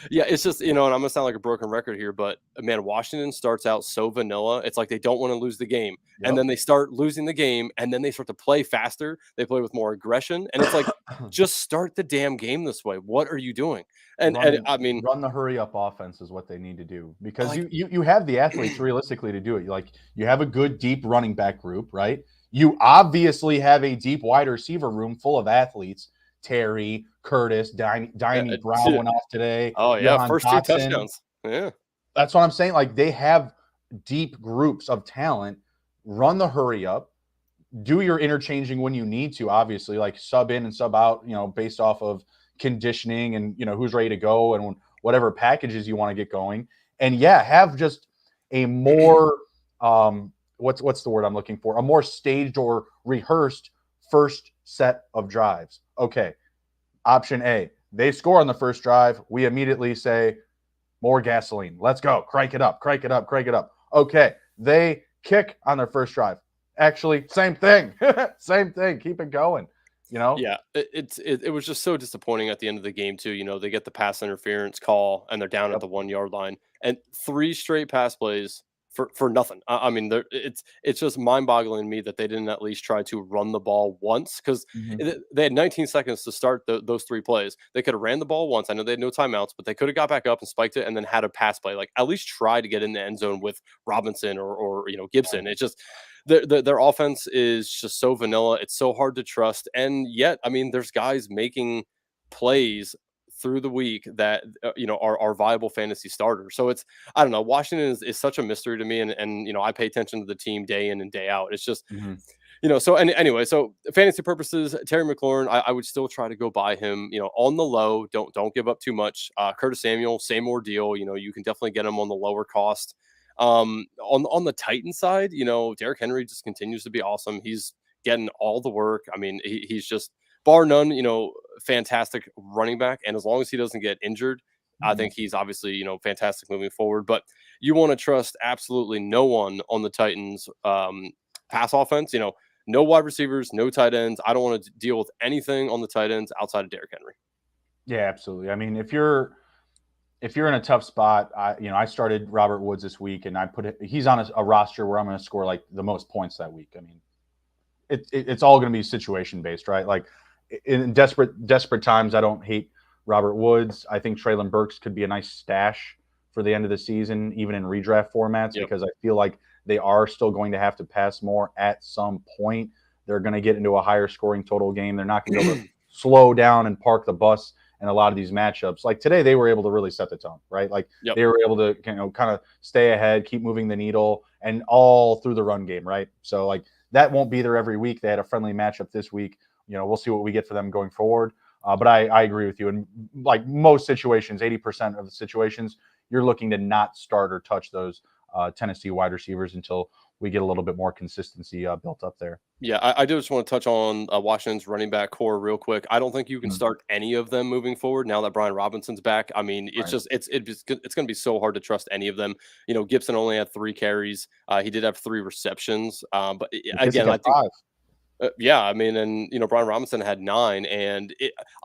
it's just, and I'm gonna sound like a broken record here, but man, Washington starts out so vanilla. It's like they don't want to lose the game. Yep. And then they start losing the game and then they start to play faster. They play with more aggression. And it's like, just start the damn game this way. What are you doing? And I mean, run the hurry up offense is what they need to do because you have the athletes realistically to do it. Like you have a good deep running back group, right? You obviously have a deep wide receiver room full of athletes. Terry, Curtis, Diney Brown went off today. Oh, yeah. First Dotson. 2 touchdowns. Yeah. That's what I'm saying. Like, they have deep groups of talent, run the hurry up, do your interchanging when you need to, obviously, like sub in and sub out, based off of conditioning and, who's ready to go and whatever packages you want to get going. And yeah, have just a more, what's the word I'm looking for? A more staged or rehearsed first set of drives. Okay. Option A, they score on the first drive. We immediately say, more gasoline. Let's go. Crank it up, crank it up, crank it up. Okay. They kick on their first drive. Actually, same thing. Same thing. Keep it going. Yeah, it was just so disappointing at the end of the game too. They get the pass interference call and they're down at the 1 yard line, and 3 straight pass plays for nothing. I mean, it's just mind boggling to me that they didn't at least try to run the ball once, because they had 19 seconds to start those 3 plays. They could have ran the ball once. I know they had no timeouts, but they could have got back up and spiked it and then had a pass play. Like, at least try to get in the end zone with Robinson or Gibson. It's just their offense is just so vanilla. It's so hard to trust. And yet, I mean, there's guys making plays through the week that are viable fantasy starters. So I don't know. Washington is such a mystery to me, and I pay attention to the team day in and day out. It's just so anyway, so fantasy purposes, Terry McLaurin, I would still try to go buy him, on the low. Don't give up too much. Curtis Samuel, same ordeal. You can definitely get him on the lower cost. On the Titan side, Derrick Henry just continues to be awesome. He's getting all the work. I mean, he's just, bar none, fantastic running back. And as long as he doesn't get injured, I think he's obviously, fantastic moving forward. But you want to trust absolutely no one on the Titans pass offense. No wide receivers, no tight ends. I don't want to deal with anything on the tight ends outside of Derrick Henry. Yeah, absolutely. I mean, if you're in a tough spot, I started Robert Woods this week, and he's on a roster where I'm going to score like the most points that week. I mean, it's all going to be situation based, right? Like, in desperate times, I don't hate Robert Woods. I think Treylon Burks could be a nice stash for the end of the season, even in redraft formats, because I feel like they are still going to have to pass more at some point. They're going to get into a higher scoring total game. They're not going to be able to slow down and park the bus in a lot of these matchups. Like today, they were able to really set the tone, right? Like they were able to, kind of stay ahead, keep moving the needle, and all through the run game, right? So like that won't be there every week. They had a friendly matchup this week. We'll see what we get for them going forward. But I agree with you. And like most situations, 80% of the situations, you're looking to not start or touch those Tennessee wide receivers until we get a little bit more consistency built up there. Yeah, I do just want to touch on Washington's running back core real quick. I don't think you can start any of them moving forward now that Brian Robinson's back. I mean, it's just it's going to be so hard to trust any of them. Gibson only had 3 carries. He did have 3 receptions. But again, I think 5. Yeah, I mean, and Brian Robinson had 9, and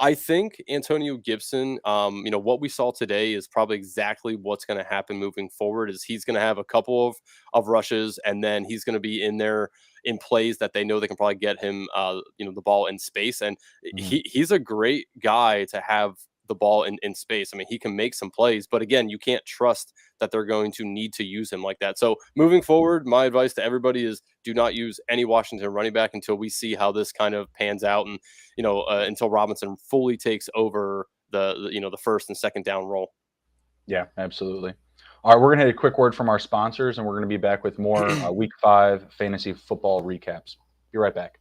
I think Antonio Gibson, what we saw today is probably exactly what's going to happen moving forward. Is he's going to have a couple of rushes, and then he's going to be in there in plays that they know they can probably get him, the ball in space, and he's a great guy to have the ball in space. I mean, he can make some plays, but again, you can't trust that they're going to need to use him like that. So moving forward, my advice to everybody is do not use any Washington running back until we see how this kind of pans out, and until Robinson fully takes over the first and second down role. Yeah, absolutely. All right, we're gonna hit a quick word from our sponsors, and we're gonna be back with more Week 5 fantasy football recaps. Be right back.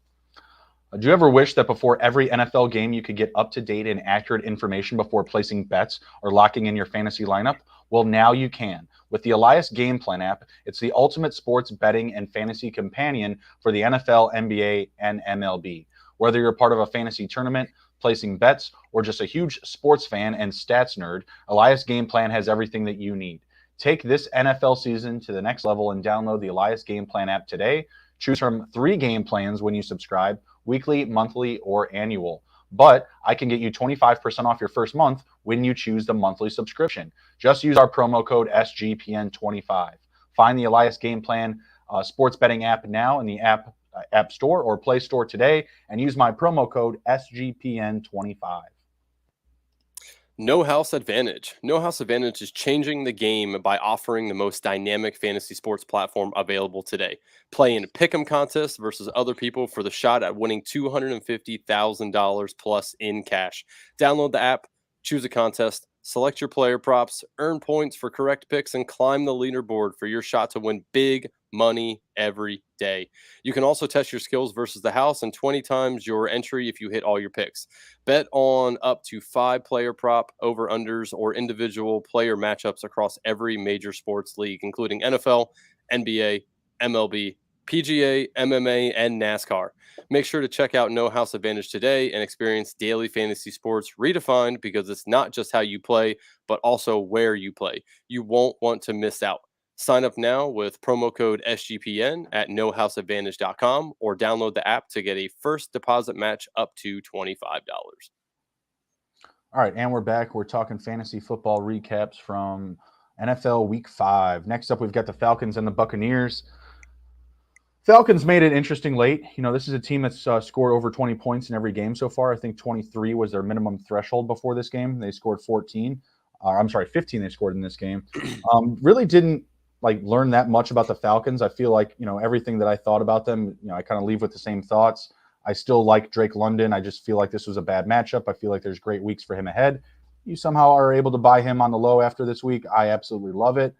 Do you ever wish that before every NFL game you could get up-to-date and accurate information before placing bets or locking in your fantasy lineup? Well, now you can. With the Elias Game Plan app, it's the ultimate sports betting and fantasy companion for the NFL, NBA, and MLB. Whether you're part of a fantasy tournament, placing bets, or just a huge sports fan and stats nerd, Elias Game Plan has everything that you need. Take this NFL season to the next level and download the Elias Game Plan app today. Choose from 3 game plans when you subscribe, weekly, monthly, or annual. But I can get you 25% off your first month when you choose the monthly subscription. Just use our promo code SGPN25. Find the Elias Game Plan sports betting app now in the app store or Play Store today and use my promo code SGPN25. No House Advantage. No House Advantage is changing the game by offering the most dynamic fantasy sports platform available today. Play in pick'em contests versus other people for the shot at winning $250,000 plus in cash. Download the app, choose a contest, select your player props, earn points for correct picks, and climb the leaderboard for your shot to win big money every day. You can also test your skills versus the house and 20 times your entry if you hit all your picks. Bet on up to 5 player prop, over-unders, or individual player matchups across every major sports league, including NFL, NBA, MLB, PGA, MMA, and NASCAR. Make sure to check out No House Advantage today and experience daily fantasy sports redefined, because it's not just how you play, but also where you play. You won't want to miss out. Sign up now with promo code SGPN at nohouseadvantage.com or download the app to get a first deposit match up to $25. All right, and we're back. We're talking fantasy football recaps from NFL Week 5. Next up, we've got the Falcons and the Buccaneers. Falcons made it interesting late. This is a team that's scored over 20 points in every game so far. I think 23 was their minimum threshold before this game. They scored 15 they scored in this game. Really didn't learn that much about the Falcons. I feel like, everything that I thought about them, I kind of leave with the same thoughts. I still like Drake London. I just feel like this was a bad matchup. I feel like there's great weeks for him ahead. You somehow are able to buy him on the low after this week. I absolutely love it.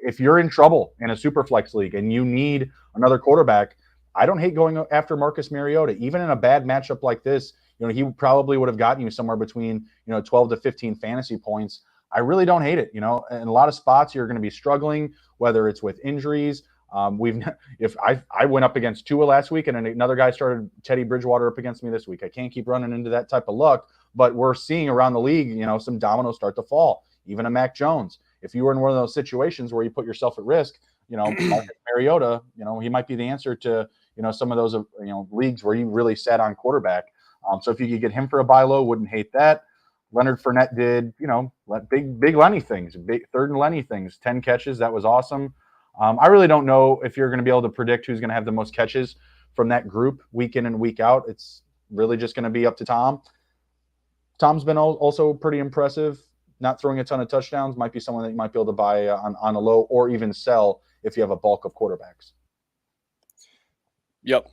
If you're in trouble in a super flex league and you need another quarterback, I don't hate going after Marcus Mariota. Even in a bad matchup like this, he probably would have gotten you somewhere between, 12 to 15 fantasy points. I really don't hate it. In a lot of spots, you're going to be struggling, whether it's with injuries. If I went up against Tua last week and another guy started Teddy Bridgewater up against me this week, I can't keep running into that type of luck, but we're seeing around the league, some dominoes start to fall, even a Mac Jones. If you were in one of those situations where you put yourself at risk, Marcus Mariota, he might be the answer to, some of those, leagues where you really sat on quarterback. So if you could get him for a buy low, wouldn't hate that. Leonard Fournette did, big Lenny things, big third and Lenny things, 10 catches. That was awesome. I really don't know if you're going to be able to predict who's going to have the most catches from that group week in and week out. It's really just going to be up to Tom. Tom's been also pretty impressive. Not throwing a ton of touchdowns, might be someone that you might be able to buy on a low or even sell if you have a bulk of quarterbacks. Yep.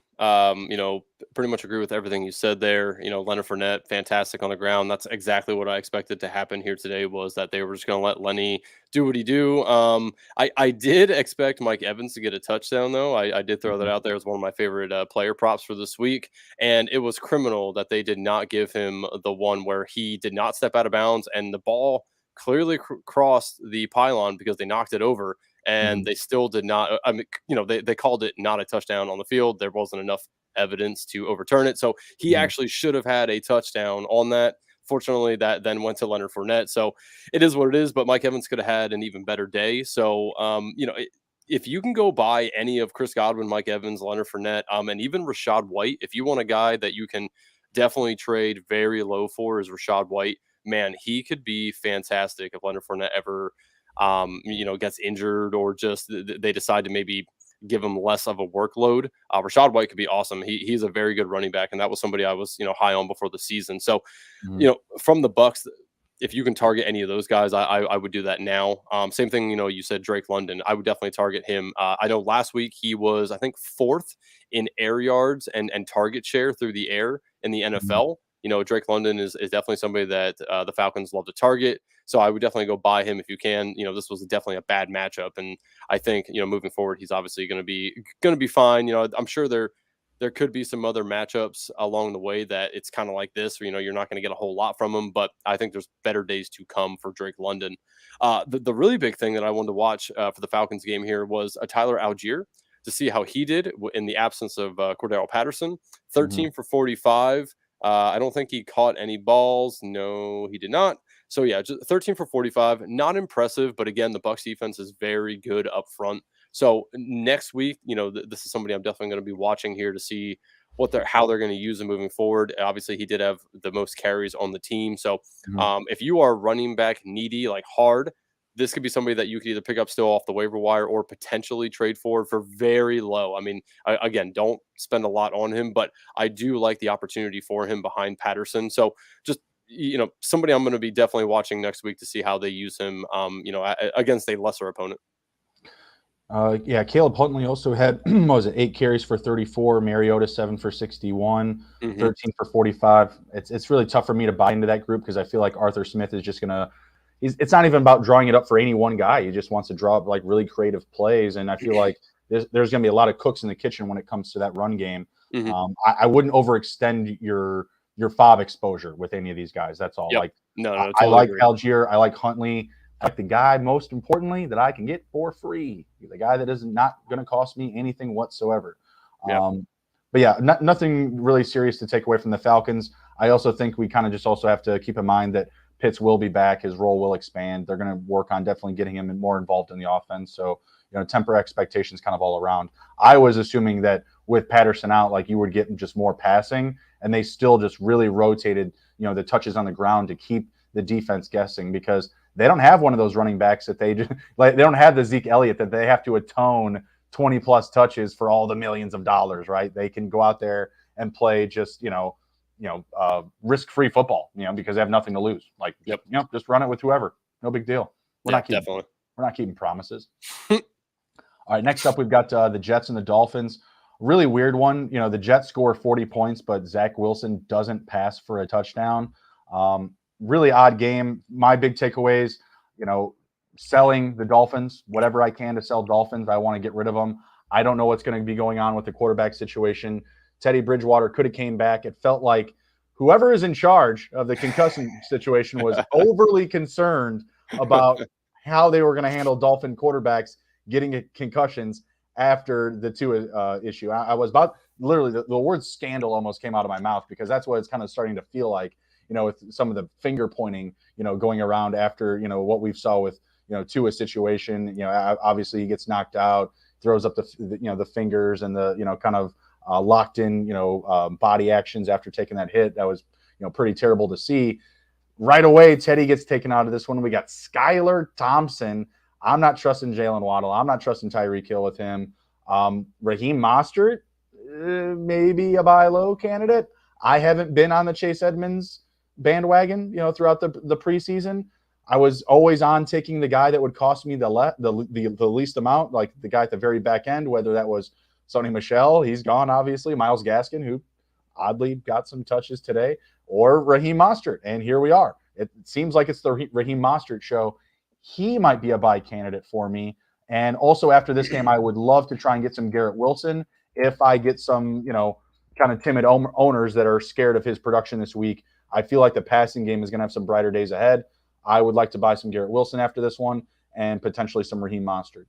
Pretty much agree with everything you said there. Leonard Fournette, fantastic on the ground. That's exactly what I expected to happen here today, was that they were just going to let Lenny do what he do. I did expect Mike Evans to get a touchdown, though. I did throw that out there as one of my favorite player props for this week. And it was criminal that they did not give him the one where he did not step out of bounds and the ball clearly crossed the pylon because they knocked it over. And they still did not. They called it not a touchdown on the field. There wasn't enough evidence to overturn it. So he actually should have had a touchdown on that. Fortunately, that then went to Leonard Fournette. So it is what it is. But Mike Evans could have had an even better day. So, if you can go buy any of Chris Godwin, Mike Evans, Leonard Fournette, and even Rachaad White, if you want a guy that you can definitely trade very low for, is Rachaad White. Man, he could be fantastic if Leonard Fournette ever gets injured, or just they decide to maybe give him less of a workload. Rachaad White could be awesome. He's a very good running back, and that was somebody I was high on before the season. So from the Bucs, if you can target any of those guys, I would do that now. Same thing, you said Drake London. I would definitely target him. I know last week he was, I think, 4th in air yards and target share through the air in the NFL. Drake London is definitely somebody that the Falcons love to target. So I would definitely go buy him if you can. This was definitely a bad matchup, and I think moving forward he's obviously going to be fine. I'm sure there could be some other matchups along the way that it's kind of like this, where you're not going to get a whole lot from him, but I think there's better days to come for Drake London. The really big thing that I wanted to watch for the Falcons game here was Tyler Algier, to see how he did in the absence of Cordell Patterson. 13 for 45. I don't think he caught any balls. No, he did not. So yeah, just 13 for 45, not impressive, but again, the Bucs defense is very good up front. So next week, this is somebody I'm definitely going to be watching here to see how they're going to use him moving forward. Obviously, he did have the most carries on the team. So if you are running back needy, like hard, this could be somebody that you could either pick up still off the waiver wire or potentially trade for very low. I mean, again, don't spend a lot on him, but I do like the opportunity for him behind Patterson. So just, somebody I'm going to be definitely watching next week to see how they use him, against a lesser opponent. Yeah, Caleb Huntley also had, what was it, 8 carries for 34, Mariota 7 for 61, 13 for 45. It's really tough for me to buy into that group because I feel like Arthur Smith is just going to it's not even about drawing it up for any one guy. He just wants to draw up like really creative plays. And I feel like there's going to be a lot of cooks in the kitchen when it comes to that run game. I wouldn't overextend your fob exposure with any of these guys. That's all. Yep. Like, no, I totally like agree. Algier. I like Huntley. I like the guy, most importantly, that I can get for free. The guy that is not going to cost me anything whatsoever. Yep. But yeah, nothing really serious to take away from the Falcons. I also think we kind of just also have to keep in mind that Pitts will be back. His role will expand. They're going to work on definitely getting him more involved in the offense. So, temper expectations kind of all around. I was assuming that with Patterson out, like you would get just more passing, and they still just really rotated, the touches on the ground to keep the defense guessing because they don't have one of those running backs that they just like. They don't have the Zeke Elliott that they have to atone 20 plus touches for all the millions of dollars, right? They can go out there and play just, risk-free football, because they have nothing to lose. Like, just run it with whoever. No big deal. We're not keeping promises. All right, next up, we've got the Jets and the Dolphins. Really weird one. The Jets score 40 points, but Zach Wilson doesn't pass for a touchdown. Really odd game. My big takeaways, selling the Dolphins, whatever I can to sell Dolphins. I want to get rid of them. I don't know what's going to be going on with the quarterback situation. Teddy Bridgewater could have came back. It felt like whoever is in charge of the concussion situation was overly concerned about how they were going to handle Dolphin quarterbacks getting concussions after the Tua issue. I was about literally the word scandal almost came out of my mouth because that's what it's kind of starting to feel like, with some of the finger pointing, going around after, what we've saw with, Tua situation. Obviously he gets knocked out, throws up the fingers and the, kind of locked in, body actions after taking that hit. That was, pretty terrible to see. Right away, Teddy gets taken out of this one. We got Skylar Thompson. I'm not trusting Jalen Waddle. I'm not trusting Tyreek Hill with him. Raheem Mostert, maybe a buy low candidate. I haven't been on the Chase Edmonds bandwagon, throughout the preseason. I was always on taking the guy that would cost me the least amount, like the guy at the very back end, whether that was Sony Michel, he's gone, obviously, Myles Gaskin, who oddly got some touches today, or Raheem Mostert. And here we are. It seems like it's the Raheem Mostert show. He might be a buy candidate for me. And also after this game, I would love to try and get some Garrett Wilson if I get some, kind of timid owners that are scared of his production this week. I feel like the passing game is going to have some brighter days ahead. I would like to buy some Garrett Wilson after this one and potentially some Raheem Mostert.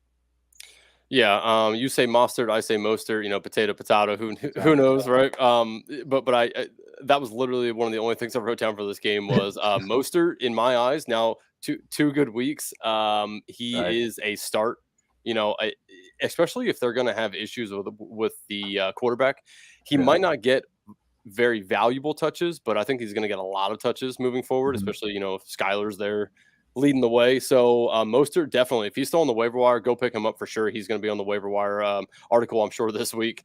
Yeah, you say Mostert, I say Mostert. Potato. Who knows, right? But I that was literally one of the only things I wrote down for this game was Mostert. In my eyes, now two good weeks. He is a start. Especially if they're going to have issues with the quarterback, he might not get very valuable touches, but I think he's going to get a lot of touches moving forward, especially, if Skylar's there leading the way. So Mostert, definitely, if he's still on the waiver wire, go pick him up for sure. He's going to be on the waiver wire article, I'm sure, this week.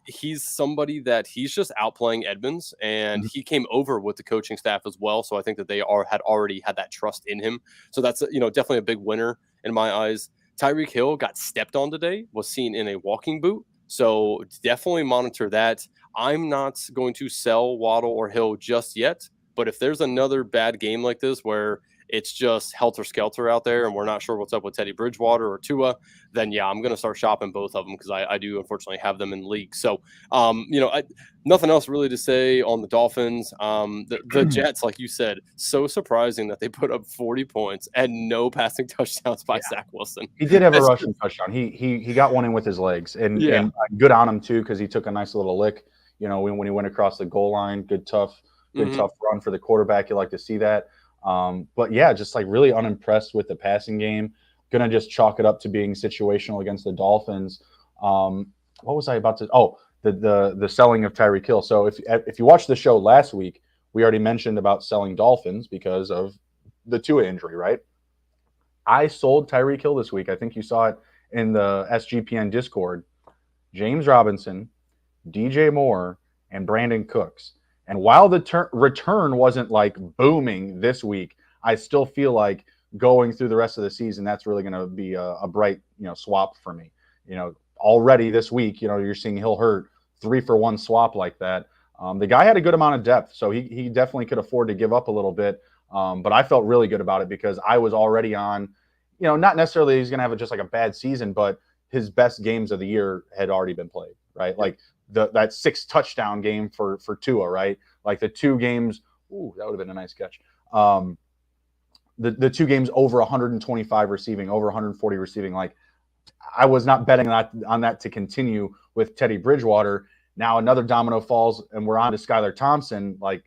He's somebody that he's just outplaying Edmonds, and he came over with the coaching staff as well. So I think that they had already had that trust in him. So that's, definitely a big winner in my eyes. Tyreek Hill got stepped on today, was seen in a walking boot. So definitely monitor that. I'm not going to sell Waddle or Hill just yet, but if there's another bad game like this where it's just helter-skelter out there and we're not sure what's up with Teddy Bridgewater or Tua, then yeah, I'm going to start shopping both of them because I do unfortunately have them in league. So, nothing else really to say on the Dolphins. The Jets, like you said, so surprising that they put up 40 points and no passing touchdowns by Zach Wilson. He did have a rushing touchdown. He got one in with his legs, and good on him too because he took a nice little lick. When he went across the goal line, good tough run for the quarterback. You like to see that. But yeah, just like really unimpressed with the passing game. Gonna just chalk it up to being situational against the Dolphins. What was I about to? Oh, the selling of Tyreek Hill. So if you watched the show last week, we already mentioned about selling Dolphins because of the Tua injury, right? I sold Tyreek Hill this week. I think you saw it in the SGPN Discord. James Robinson, DJ Moore, and Brandon Cooks. And while the return wasn't like booming this week, I still feel like going through the rest of the season, that's really going to be a bright, swap for me. Already this week, you're seeing Hill hurt 3-for-1 swap like that. The guy had a good amount of depth, so he definitely could afford to give up a little bit. But I felt really good about it because I was already on, not necessarily he's going to have just like a bad season, but his best games of the year had already been played, right? Like that 6 touchdown game for Tua, right? Like the 2 games, ooh, that would have been a nice catch. The 2 games over 125 receiving, over 140 receiving, like I was not betting on that to continue with Teddy Bridgewater. Now another domino falls and we're on to Skylar Thompson. Like,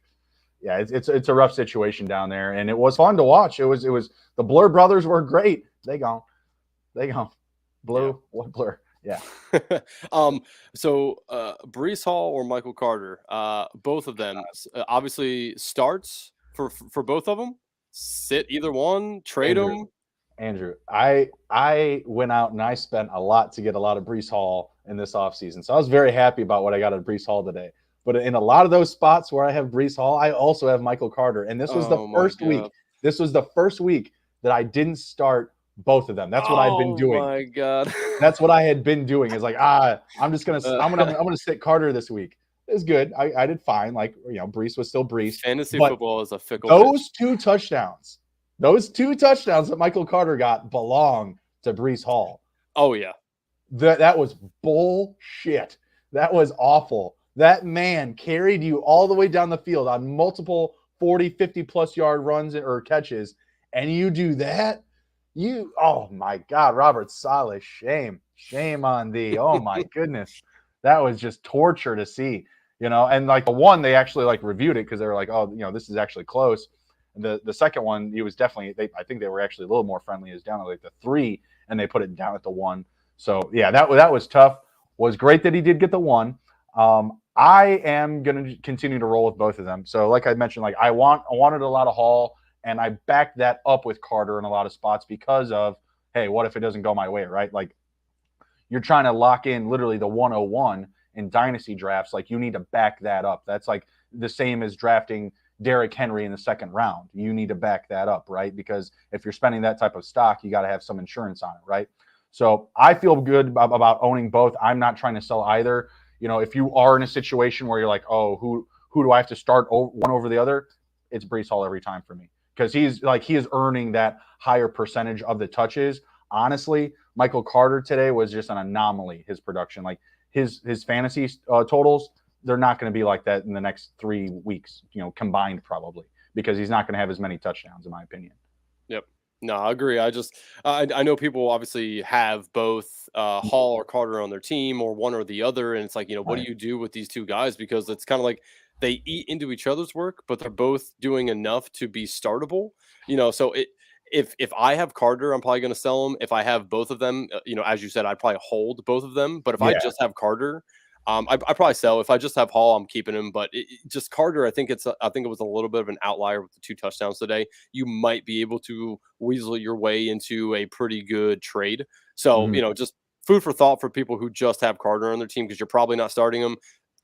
yeah, it's a rough situation down there, and it was fun to watch. It was the Blur brothers were great. They gone. Blue, yeah. What Blur? Yeah. So Breece Hall or Michael Carter, both of them obviously starts for both of them. Sit either one, trade them. Andrew, I went out and I spent a lot to get a lot of Breece Hall in this offseason. So I was very happy about what I got at Breece Hall today. But in a lot of those spots where I have Breece Hall, I also have Michael Carter. And this was the first week. This was the first week that I didn't start both of them. That's what I've been doing. Oh my God. That's what I had been doing. Is like, I'm gonna sit Carter this week. It was good. I did fine. Like, Breece was still Breece. Fantasy football is a fickle. Those two touchdowns that Michael Carter got belong to Breece Hall. Oh yeah. That was bullshit. That was awful. That man carried you all the way down the field on multiple 40, 50-plus yard runs or catches, and you do that? Oh, my God, Robert Saleh, shame. Shame on thee. Oh, my goodness. That was just torture to see, And, like, the one, they actually, like, reviewed it because they were like, oh, this is actually close. And the second one, he was definitely – I think they were actually a little more friendly. It was down to, like, the 3, and they put it down at the 1. So, yeah, that was tough. Was great that he did get the 1. I am going to continue to roll with both of them. So like I mentioned, like I wanted a lot of Hall, and I backed that up with Carter in a lot of spots because of, hey, what if it doesn't go my way, right? Like you're trying to lock in literally the 101 in dynasty drafts. Like you need to back that up. That's like the same as drafting Derrick Henry in the 2nd round. You need to back that up, right? Because if you're spending that type of stock, you got to have some insurance on it, right? So I feel good about owning both. I'm not trying to sell either. If you are in a situation where you're like, oh, who do I have to start one over the other? It's Breece Hall every time for me because he is earning that higher percentage of the touches. Honestly, Michael Carter today was just an anomaly. His production, like his fantasy totals, they're not going to be like that in the next 3 weeks, combined probably because he's not going to have as many touchdowns, in my opinion. Yep. No, I agree. I know people obviously have both Hall or Carter on their team or one or the other. And it's like, what do you do with these 2 guys? Because it's kind of like they eat into each other's work, but they're both doing enough to be startable. So if I have Carter, I'm probably going to sell him. If I have both of them, as you said, I'd probably hold both of them. But if I just have Carter, I probably sell. If I just have Hall, I'm keeping him. But just Carter, I think it was a little bit of an outlier with the 2 touchdowns today. You might be able to weasel your way into a pretty good trade. So just food for thought for people who just have Carter on their team because you're probably not starting him.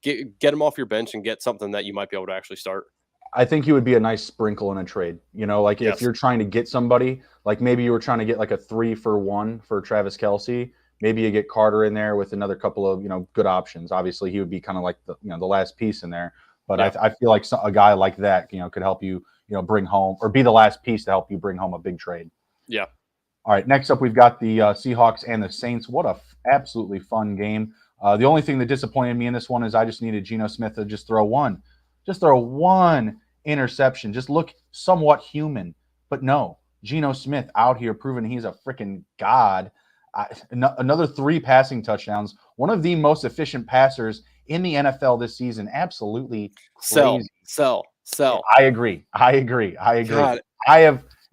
Get him off your bench and get something that you might be able to actually start. I think he would be a nice sprinkle in a trade. If you're trying to get somebody, like maybe you were trying to get like a 3-for-1 for Travis Kelce. Maybe you get Carter in there with another couple of, good options. Obviously, he would be kind of like the last piece in there. But I feel like a guy like that, could help you, bring home or be the last piece to help you bring home a big trade. Yeah. All right. Next up, we've got the Seahawks and the Saints. What a absolutely fun game. The only thing that disappointed me in this one is I just needed Geno Smith to just throw one interception. Just look somewhat human. But no, Geno Smith out here proving he's a freaking god. Another 3 passing touchdowns. One of the most efficient passers in the NFL this season. Absolutely crazy. Sell. I agree. God.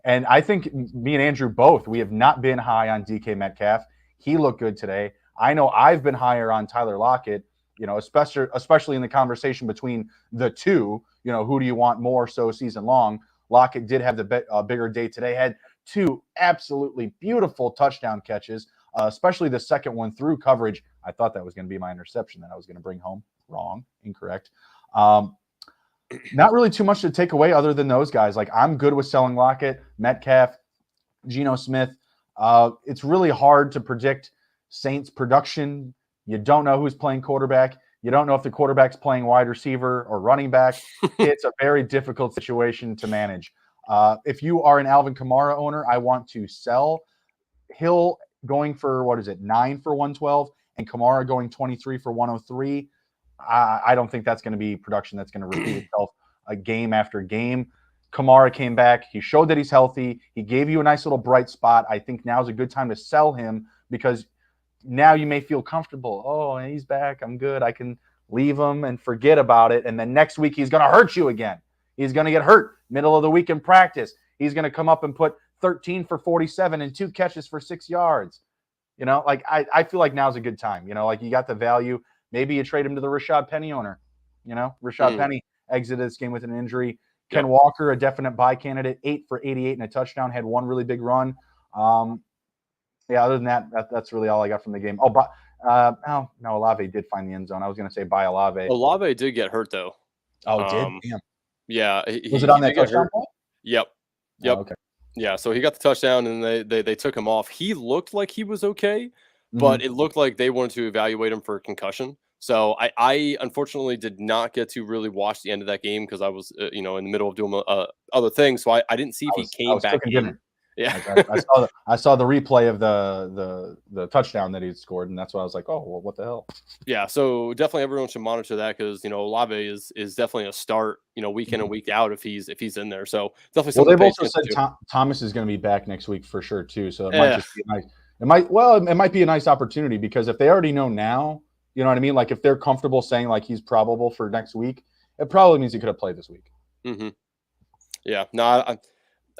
And I think me and Andrew both, we have not been high on DK Metcalf. He looked good today. I know I've been higher on Tyler Lockett, especially in the conversation between the 2, who do you want more so season long? Lockett did have the bigger day today, had 2 absolutely beautiful touchdown catches, especially the second one through coverage. I thought that was going to be my interception that I was going to bring home. Wrong, incorrect. Not really too much to take away other than those guys. Like I'm good with selling Lockett. Metcalf, Geno Smith. It's really hard to predict Saints production. You don't know who's playing quarterback. You don't know if the quarterback's playing wide receiver or running back. It's a very difficult situation to manage. If you are an Alvin Kamara owner, I want to sell. Hill going for, 9 for 112, and Kamara going 23 for 103. I don't think that's going to be production that's going to repeat itself game after game. Kamara came back. He showed that he's healthy. He gave you a nice little bright spot. I think now's a good time to sell him because now you may feel comfortable. Oh, he's back. I'm good. I can leave him and forget about it. And then next week he's going to hurt you again. He's going to get hurt middle of the week in practice. He's going to come up and put 13 for 47 and 2 catches for 6 yards. I feel like now's a good time. You got the value. Maybe you trade him to the Rashad Penny owner. Rashad Penny exited this game with an injury. Ken Walker, a definite buy candidate, 8 for 88 and a touchdown, had one really big run. Other than that, that's really all I got from the game. No, Olave did find the end zone. I was going to say buy Olave. Olave did get hurt, though. Oh, did? Damn. Yeah. Was it on that touchdown ball? Yep. Oh, okay. Yeah, so he got the touchdown, and they took him off. He looked like he was okay, but it looked like they wanted to evaluate him for concussion. So I unfortunately did not get to really watch the end of that game because I was in the middle of doing other things. So I didn't see if he came back in. Yeah, I saw the replay of the touchdown that he scored, and that's why I was like, oh, well, what the hell? Yeah, so definitely everyone should monitor that because Olave is definitely a start week in and week out if he's in there. So definitely. Well, they've also said Thomas is going to be back next week for sure too. So it might just be nice. It might be a nice opportunity because if they already know now, you know what I mean. Like if they're comfortable saying like he's probable for next week, it probably means he could have played this week. Mm-hmm. Yeah, no,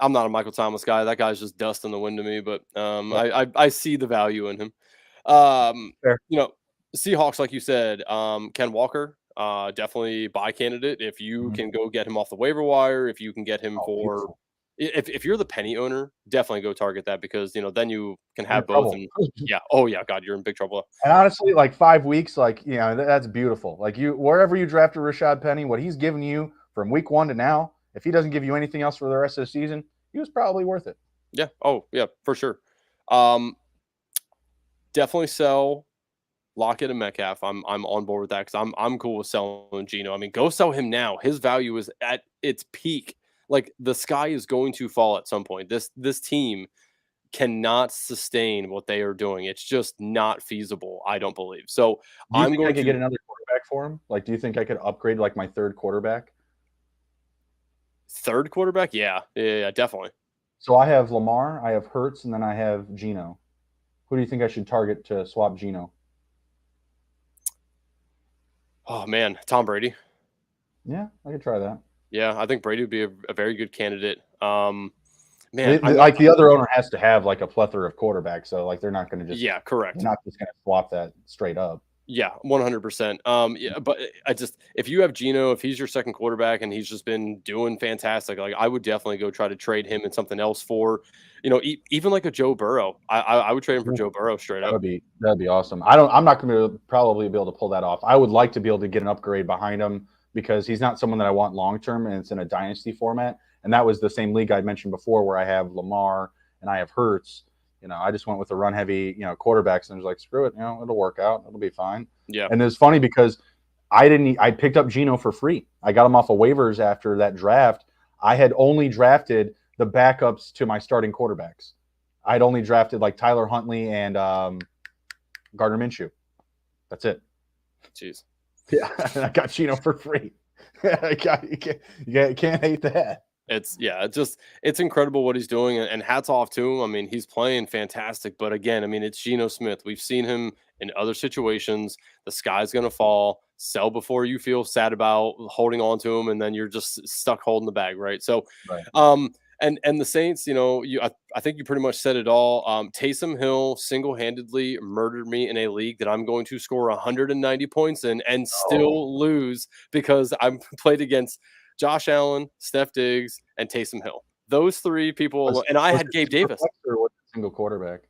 I'm not a Michael Thomas guy. That guy's just dust in the wind to me. But I see the value in him. Fair. Seahawks, like you said, Ken Walker, definitely buy candidate. If you can go get him off the waiver wire, if you can get him for, if you're the Penny owner, definitely go target that because then you can have both. And God, you're in big trouble. And honestly, like 5 weeks, that's beautiful. Like wherever you drafted Rashad Penny, what he's given you from week 1 to now. If he doesn't give you anything else for the rest of the season, he was probably worth it. Yeah. Oh, yeah, for sure. Definitely sell Lockett and Metcalf. I'm on board with that because I'm cool with selling Geno. I mean, go sell him now. His value is at its peak. Like the sky is going to fall at some point. This team cannot sustain what they are doing. It's just not feasible. I don't believe. So I could get another quarterback for him. Like, do you think I could upgrade like my third quarterback? Third quarterback? Yeah, definitely. So I have Lamar, I have Hurts, and then I have Geno. Who do you think I should target to swap Geno? Oh, man, Tom Brady. Yeah, I could try that. Yeah, I think Brady would be a very good candidate. The other owner has to have like a plethora of quarterbacks, so like they're not going to just correct. They're not just going to swap that straight up. Yeah, 100%. But if you have Geno, if he's your second quarterback and he's just been doing fantastic, like I would definitely go try to trade him and something else for, even like a Joe Burrow. I would trade him for Joe Burrow straight up. That'd be awesome. I'm not going to probably be able to pull that off. I would like to be able to get an upgrade behind him because he's not someone that I want long term, and it's in a dynasty format. And that was the same league I mentioned before, where I have Lamar and I have Hurts. I just went with the run-heavy, quarterbacks, and I was like, screw it, it'll work out, it'll be fine. Yeah. And it's funny because I picked up Geno for free. I got him off of waivers after that draft. I had only drafted the backups to my starting quarterbacks. I'd only drafted like Tyler Huntley and Gardner Minshew. That's it. Jeez. Yeah, I got Geno for free. You can't hate that. It's incredible what he's doing, and hats off to him. I mean, he's playing fantastic, but again, I mean, it's Geno Smith. We've seen him in other situations. The sky's going to fall. Sell before you feel sad about holding on to him, and then you're just stuck holding the bag, right? So, right. And the Saints, I think you pretty much said it all. Taysom Hill single-handedly murdered me in a league that I'm going to score 190 points in and still lose because I'm played against Josh Allen, Steph Diggs, and Taysom Hill. Those three people, and I had Gabe Davis. Single quarterback.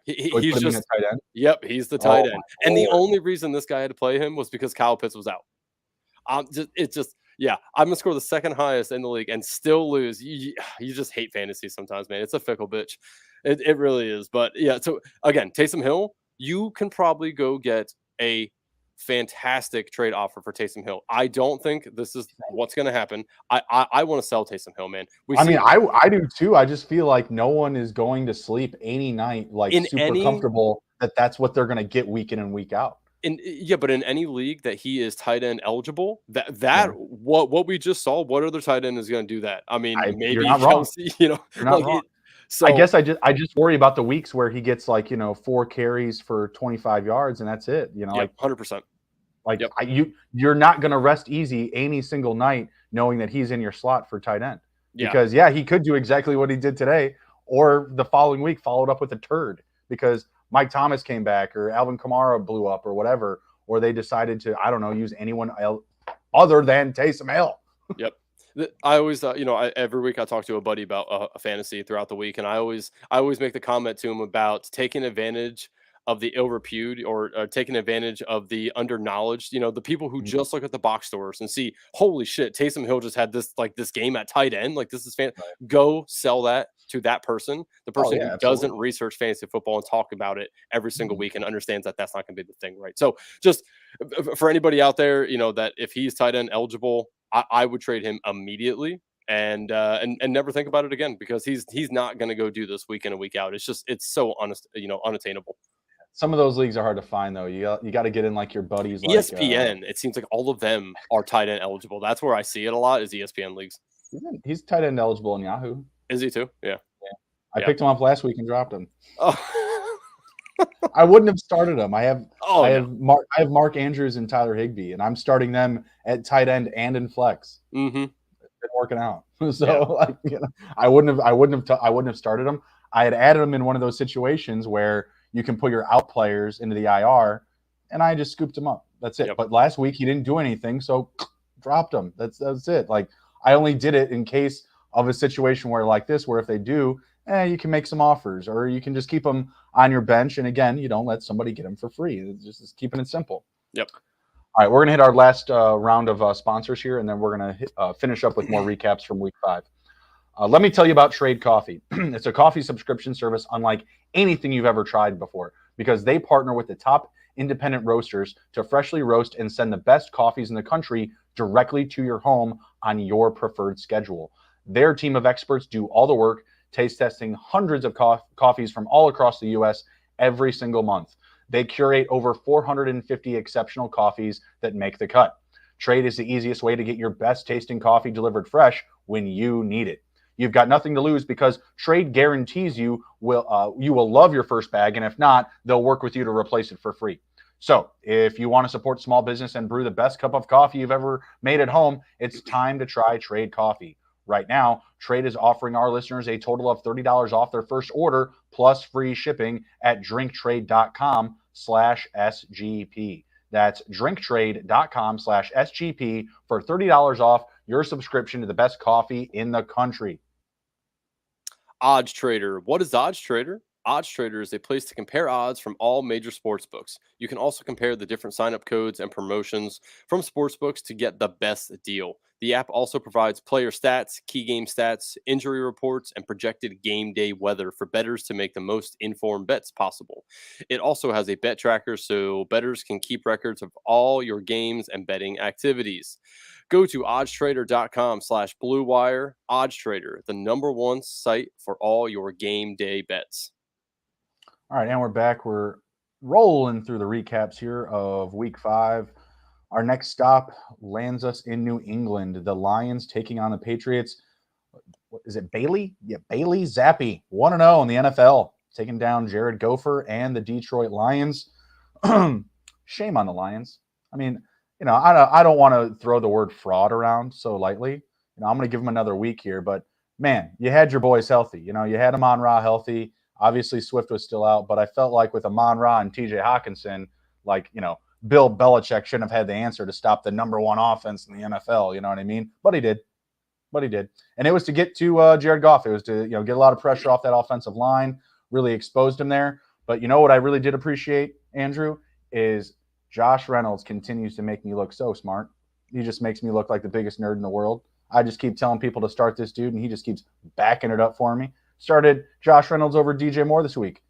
He's just a tight end. Yep, he's the tight end. And the only reason this guy had to play him was because Kyle Pitts was out. Yeah, I'm gonna score the second highest in the league and still lose. You just hate fantasy sometimes, man. It's a fickle bitch. It really is. But yeah, so again, Taysom Hill, you can probably go get a fantastic trade offer for Taysom Hill. I don't think this is what's gonna happen. I want to sell Taysom Hill, man. We've I mean, seen I do too. I just feel like no one is going to sleep any night like in super any comfortable that that's what they're going to get week in and week out. but in any league that he is tight end eligible, that Yeah, what we just saw, what other tight end is going to do that? I mean, you're maybe not wrong. Kelsey, You're not like wrong. it. I So guess I just worry about the weeks where he gets like 4 carries for 25 yards and that's it. yeah, 100%. Like Yep. you're not going to rest easy any single night knowing that he's in your slot for tight end. Yeah. Because he could do exactly what he did today, or the following week followed up with a turd because Mike Thomas came back or Alvin Kamara blew up or whatever, or they decided to, I don't know, use anyone else other than Taysom Hill. Yep. I always, every week I talk to a buddy about a fantasy throughout the week, and I always make the comment to him about taking advantage of the ill repute or taking advantage of the under knowledge. The people who just look at the box stores and see, holy shit, Taysom Hill just had this game at tight end. Like this is fan. Right. Go sell that to that person, the person who doesn't Absolutely. research fantasy football and talk about it every single week and understands that that's not going to be the thing, right? So just for anybody out there, that if he's tight end eligible, I would trade him immediately and never think about it again because he's not going to go do this week in and week out. It's so honest, unattainable. Some of those leagues are hard to find though. You got to get in like your buddies. ESPN, it seems like all of them are tight end eligible. That's where I see it a lot is ESPN leagues. He's tight end eligible in Yahoo. Is he too? Yeah. I picked him up last week and dropped him. Oh, I wouldn't have started him. I have no. Mark Andrews and Tyler Higbee, and I'm starting them at tight end and in flex. Mm-hmm. It's been working out. So I wouldn't have started them. I had added them in one of those situations where you can put your out players into the IR, and I just scooped him up. That's it. Yep. But last week he didn't do anything, so dropped him. That's it. Like I only did it in case of a situation where like this, where if they do, you can make some offers, or you can just keep them on your bench. And again, you don't let somebody get them for free. It's just keeping it simple. Yep. All right, we're gonna hit our last round of sponsors here, and then we're gonna finish up with more recaps from Week 5. Let me tell you about Trade Coffee. It's a coffee subscription service unlike anything you've ever tried before because they partner with the top independent roasters to freshly roast and send the best coffees in the country directly to your home on your preferred schedule. Their team of experts do all the work, taste testing hundreds of coffees from all across the U.S. every single month. They curate over 450 exceptional coffees that make the cut. Trade is the easiest way to get your best tasting coffee delivered fresh when you need it. You've got nothing to lose because Trade guarantees you will love your first bag, and if not, they'll work with you to replace it for free. So if you want to support small business and brew the best cup of coffee you've ever made at home, it's time to try Trade Coffee. Right now, Trade is offering our listeners a total of $30 off their first order plus free shipping at drinktrade.com/SGP. That's drinktrade.com/SGP for $30 off your subscription to the best coffee in the country. Odds Trader. What is Odds Trader? Odds Trader is a place to compare odds from all major sports books. You can also compare the different sign-up codes and promotions from sports books to get the best deal. The app also provides player stats, key game stats, injury reports, and projected game day weather for bettors to make the most informed bets possible. It also has a bet tracker so bettors can keep records of all your games and betting activities. Go to oddstrader.com/Blue Wire. OddsTrader, the #1 site for all your game day bets. All right, and we're back. We're rolling through the recaps here of Week 5. Our next stop lands us in New England. The Lions taking on the Patriots. What is it, Bailey? Yeah, Bailey Zappi, 1-0 in the NFL, taking down Jared Gopher and the Detroit Lions. Shame on the Lions. I mean, I don't want to throw the word fraud around so lightly. I'm going to give them another week here, but man, you had your boys healthy. You had Amon-Ra healthy. Obviously, Swift was still out, but I felt like with Amon-Ra and TJ Hawkinson, Bill Belichick shouldn't have had the answer to stop the #1 offense in the NFL. You know what I mean? But he did. And it was to get to Jared Goff. It was to get a lot of pressure off that offensive line, really exposed him there. But what I really did appreciate, Andrew, is Josh Reynolds continues to make me look so smart. he just makes me look like the biggest nerd in the world. I just keep telling people to start this dude, and he just keeps backing it up for me. Started Josh Reynolds over DJ Moore this week.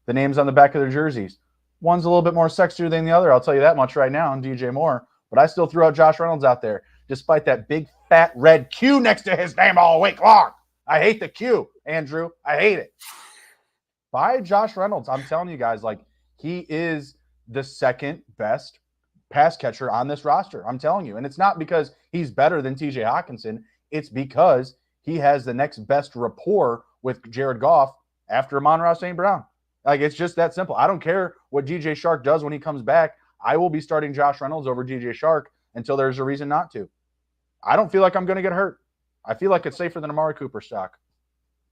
The names on the back of their jerseys. One's a little bit more sexier than the other, I'll tell you that much right now, on DJ Moore. But I still threw out Josh Reynolds out there, despite that big, fat, red Q next to his name all week long. I hate the Q, Andrew. I hate it. Buy Josh Reynolds. I'm telling you guys, like, he is the second best pass catcher on this roster. I'm telling you. And it's not because he's better than TJ Hawkinson. It's because he has the next best rapport with Jared Goff after Amon-Ra St. Brown. Like, it's just that simple. I don't care what DJ Shark does when he comes back. I will be starting Josh Reynolds over DJ Shark until there's a reason not to. I don't feel like I'm going to get hurt. I feel like it's safer than Amari Cooper stock.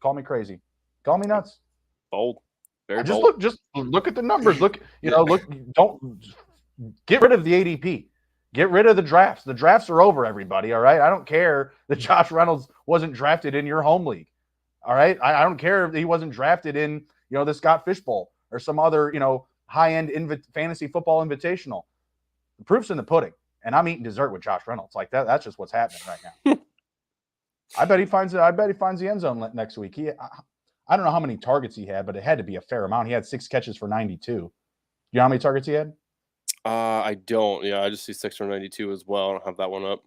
Call me crazy. Call me nuts. Bold. Very bold. Just look at the numbers. Look, don't get rid of the ADP. Get rid of the drafts. The drafts are over, everybody, all right? I don't care that Josh Reynolds wasn't drafted in your home league, all right? I don't care if he wasn't drafted in, the Scott Fish Bowl or some other, high-end fantasy football invitational. The proof's in the pudding, and I'm eating dessert with Josh Reynolds. Like that. That's just what's happening right now. I bet he finds the end zone next week. I don't know how many targets he had, but it had to be a fair amount. He had 6 catches for 92. You know how many targets he had? I don't. Yeah, I just see 6 for 92 as well. I don't have that one up.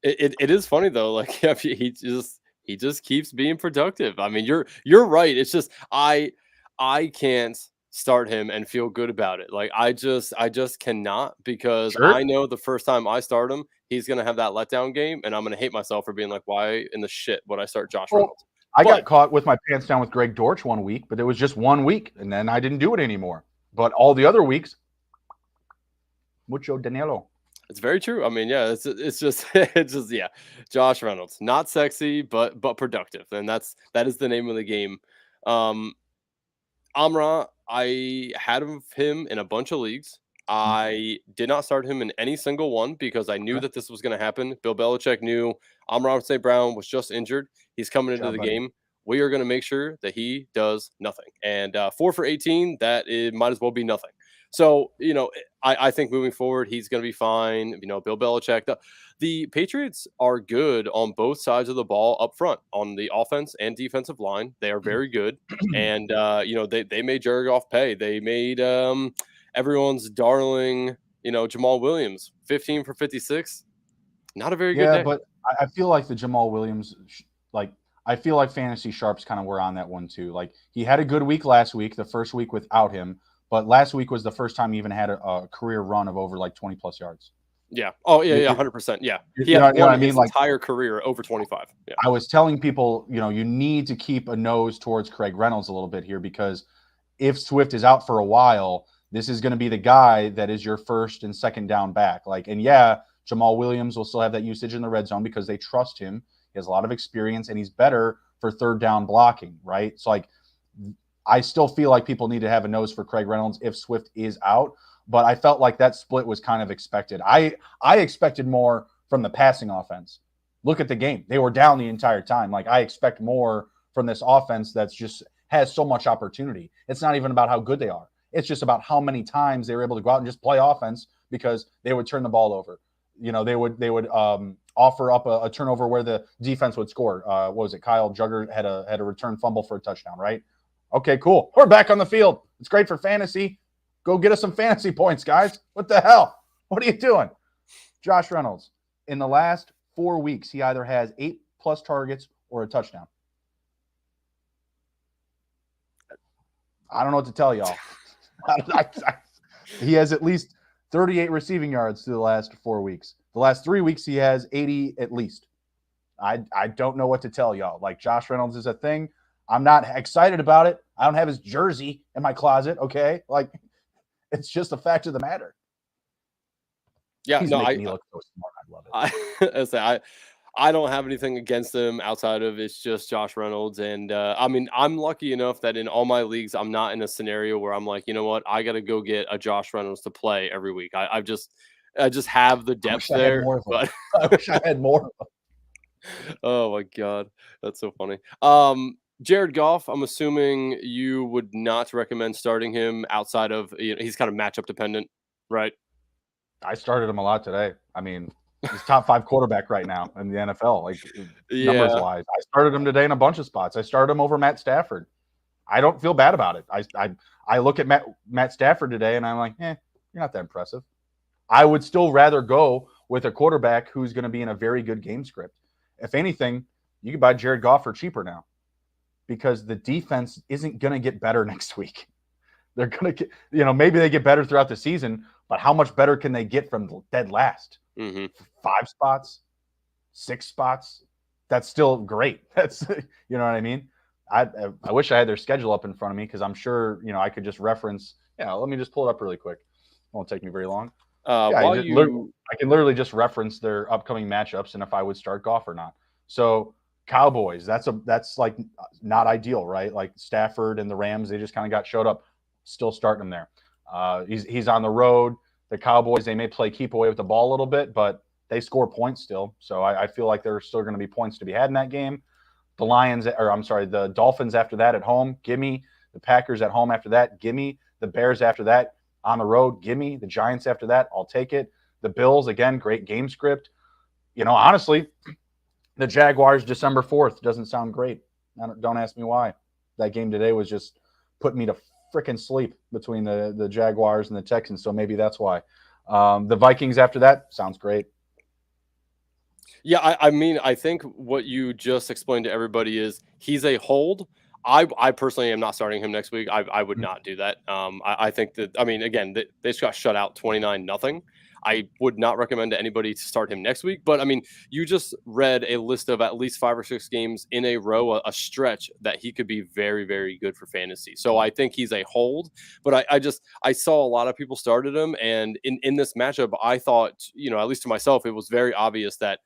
It is funny though. Like, yeah, he just keeps being productive. I mean, you're right. It's just I can't start him and feel good about it. Like, I just cannot, because Sure. I know the first time I start him, he's gonna have that letdown game, and I'm gonna hate myself for being like, why in the shit would I start Josh Reynolds? I got caught with my pants down with Greg Dortch one week, but it was just 1 week, and then I didn't do it anymore. But all the other weeks, mucho dinero. It's very true. I mean, yeah, it's just yeah. Josh Reynolds, not sexy, but productive, and that is the name of the game. Amra, I had him in a bunch of leagues. I did not start him in any single one because I knew that this was going to happen. Bill Belichick knew Amon-Ra St. Brown was just injured. He's coming into the game. We are going to make sure that he does nothing. And 4 for 18, it might as well be nothing. So, I think moving forward, he's going to be fine. Bill Belichick. The Patriots are good on both sides of the ball up front, on the offense and defensive line. They are very good. And, they made Jared Goff pay. They made everyone's darling, Jamal Williams, 15 for 56. Not a very good day. Yeah, but I feel like the Jamal Williams, I feel like Fantasy Sharps kind of were on that one too. Like, he had a good week last week, the first week without him, but last week was the first time he even had a career run of over like 20 plus yards. Yeah. Oh, yeah, 100%. Yeah. He had his entire career over 25. Yeah. I was telling people, you need to keep a nose towards Craig Reynolds a little bit here, because if Swift is out for a while, this is going to be the guy that is your first and second down back. And Jamal Williams will still have that usage in the red zone because they trust him. He has a lot of experience, and he's better for third down blocking, right? So, I still feel like people need to have a nose for Craig Reynolds if Swift is out, but I felt like that split was kind of expected. I expected more from the passing offense. Look at the game. They were down the entire time. I expect more from this offense that's just has so much opportunity. It's not even about how good they are. It's just about how many times they were able to go out and just play offense, because they would turn the ball over. They would offer up a turnover where the defense would score. What was it? Kyle Jugger had a return fumble for a touchdown, right? Okay, cool. We're back on the field. It's great for fantasy. Go get us some fantasy points, guys. What the hell? What are you doing? Josh Reynolds, in the last 4 weeks, he either has 8+ targets or a touchdown. I don't know what to tell y'all. He has at least 38 receiving yards through the last 4 weeks. The last 3 weeks, he has 80 at least. I don't know what to tell y'all. Josh Reynolds is a thing. I'm not excited about it. I don't have his jersey in my closet, okay? It's just a fact of the matter. Yeah, He's making me look so smart. I love it. I don't have anything against him outside of it's just Josh Reynolds. And, I'm lucky enough that in all my leagues, I'm not in a scenario where I'm like, you know what? I got to go get a Josh Reynolds to play every week. I just have the depth there. I wish I had more of them. Oh, my God. That's so funny. Jared Goff, I'm assuming you would not recommend starting him outside of, he's kind of matchup dependent, right? I started him a lot today. I mean, he's top 5 quarterback right now in the NFL, like numbers Yeah. wise. I started him today in a bunch of spots. I started him over Matt Stafford. I don't feel bad about it. I look at Matt Stafford today and I'm like, you're not that impressive. I would still rather go with a quarterback who's going to be in a very good game script. If anything, you can buy Jared Goff for cheaper now because the defense isn't going to get better next week. They're going to get, maybe they get better throughout the season, but how much better can they get from dead last? 5 spots, 6 spots. That's still great. That's, you know what I mean? I wish I had their schedule up in front of me because I'm sure, I could just reference. Yeah, let me just pull it up really quick. It won't take me very long. I can literally just reference their upcoming matchups and if I would start Goff or not. So Cowboys, that's like not ideal, right? Like Stafford and the Rams, they just kind of got showed up. Still starting him there. He's on the road. The Cowboys, they may play keep away with the ball a little bit, but they score points still. So I feel like there's still going to be points to be had in that game. The Dolphins after that at home, gimme. The Packers at home after that, gimme. The Bears after that on the road, gimme. The Giants after that, I'll take it. The Bills, again, great game script. Honestly, the Jaguars December 4th doesn't sound great. Don't ask me why. That game today was just putting me to freaking sleep between the Jaguars and the Texans, so maybe that's why. The Vikings after that sounds great. Yeah, I mean, I think what you just explained to everybody is he's a hold. I personally am not starting him next week. I would not do that. I think that, I mean, again, they just got shut out 29-0. I would not recommend to anybody to start him next week. But I mean, you just read a list of at least 5 or 6 games in a row, a stretch that he could be very, very good for fantasy. So I think he's a hold. But I saw a lot of people started him. And in this matchup, I thought, at least to myself, it was very obvious that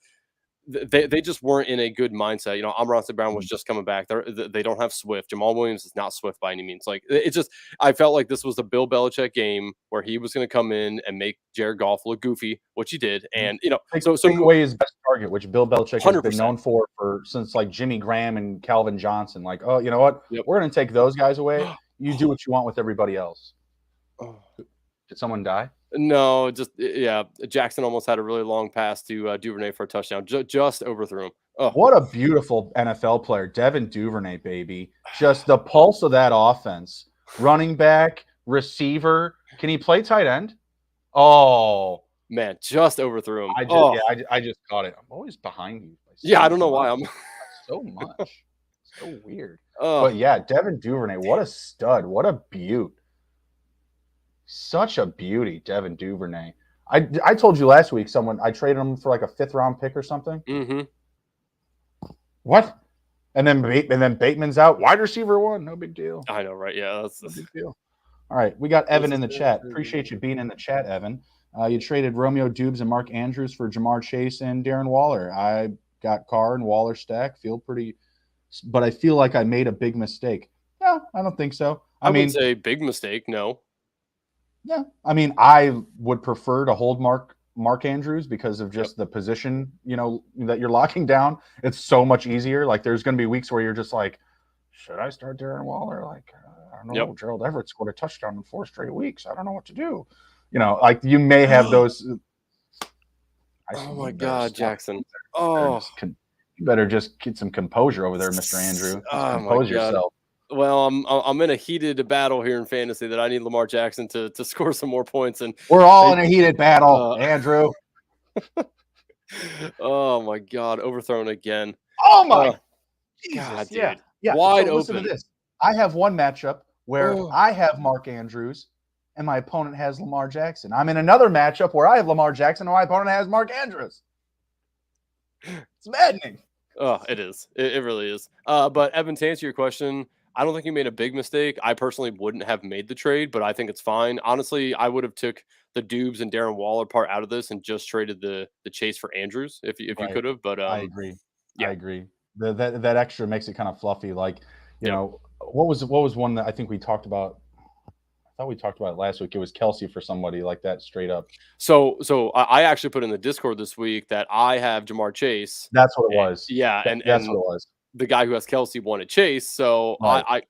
they just weren't in a good mindset. Amon St. Brown was just coming back. They don't have Swift. Jamal Williams is not Swift by any means. Like it's just, I felt like this was the Bill Belichick game where he was going to come in and make Jared Goff look goofy, which he did. And take away his best target, which Bill Belichick 100%. has been known for since like Jimmy Graham and Calvin Johnson. Like, oh, you know what? Yep. We're going to take those guys away. You do what you want with everybody else. Did someone die? No, Jackson almost had a really long pass to Duvernay for a touchdown. Just overthrew him. Oh. What a beautiful NFL player. Devin Duvernay, baby. Just the pulse of that offense. Running back, receiver. Can he play tight end? Oh. Man, just overthrew him. I just caught it. I'm always behind you. I don't know why I'm so much. So weird. But yeah, Devin Duvernay, what a stud. What a beaut. Such a beauty, Devin Duvernay. I told you last week I traded him for like a 5th round pick or something. Mm-hmm. What? And then Bateman's out. Wide receiver 1. No big deal. I know, right? Yeah, that's no big deal. All right, we got Evan in the chat. Appreciate you being in the chat, Evan. You traded Romeo Dubes and Mark Andrews for Jamar Chase and Darren Waller. I got Carr and Waller stack. But I feel like I made a big mistake. No, I don't think so. I mean, wouldn't say big mistake. No. Yeah, I mean, I would prefer to hold Mark Andrews because of just the position, that you're locking down. It's so much easier. Like, there's going to be weeks where you're just like, should I start Darren Waller? Like, I don't know. Gerald Everett scored a touchdown in 4 straight weeks. I don't know what to do. Like you may have those. Oh my God, Jackson! You better just get some composure over there, Mr. Andrew. Compose yourself. Well, I'm in a heated battle here in fantasy that I need Lamar Jackson to score some more points, and we're all in a heated battle, Andrew. Oh my God, overthrown again. Oh my God, dude. Yeah. Wide open. Listen to this. I have one matchup where I have Mark Andrews and my opponent has Lamar Jackson. I'm in another matchup where I have Lamar Jackson and my opponent has Mark Andrews. It's maddening. Oh, it is. It really is. But Evan, to answer your question, I don't think you made a big mistake. I personally wouldn't have made the trade, but I think it's fine. Honestly, I would have took the Dubes and Darren Waller part out of this and just traded the Chase for Andrews if you could have. But I agree. Yeah. I agree. That extra makes it kind of fluffy. Like, what was one that I think we talked about? I thought we talked about it last week. It was Kelsey for somebody like that, straight up. So I actually put in the Discord this week that I have Jamar Chase. That's what it was. Yeah, that's what it was. the guy who has Kelsey wanted Chase. So Right.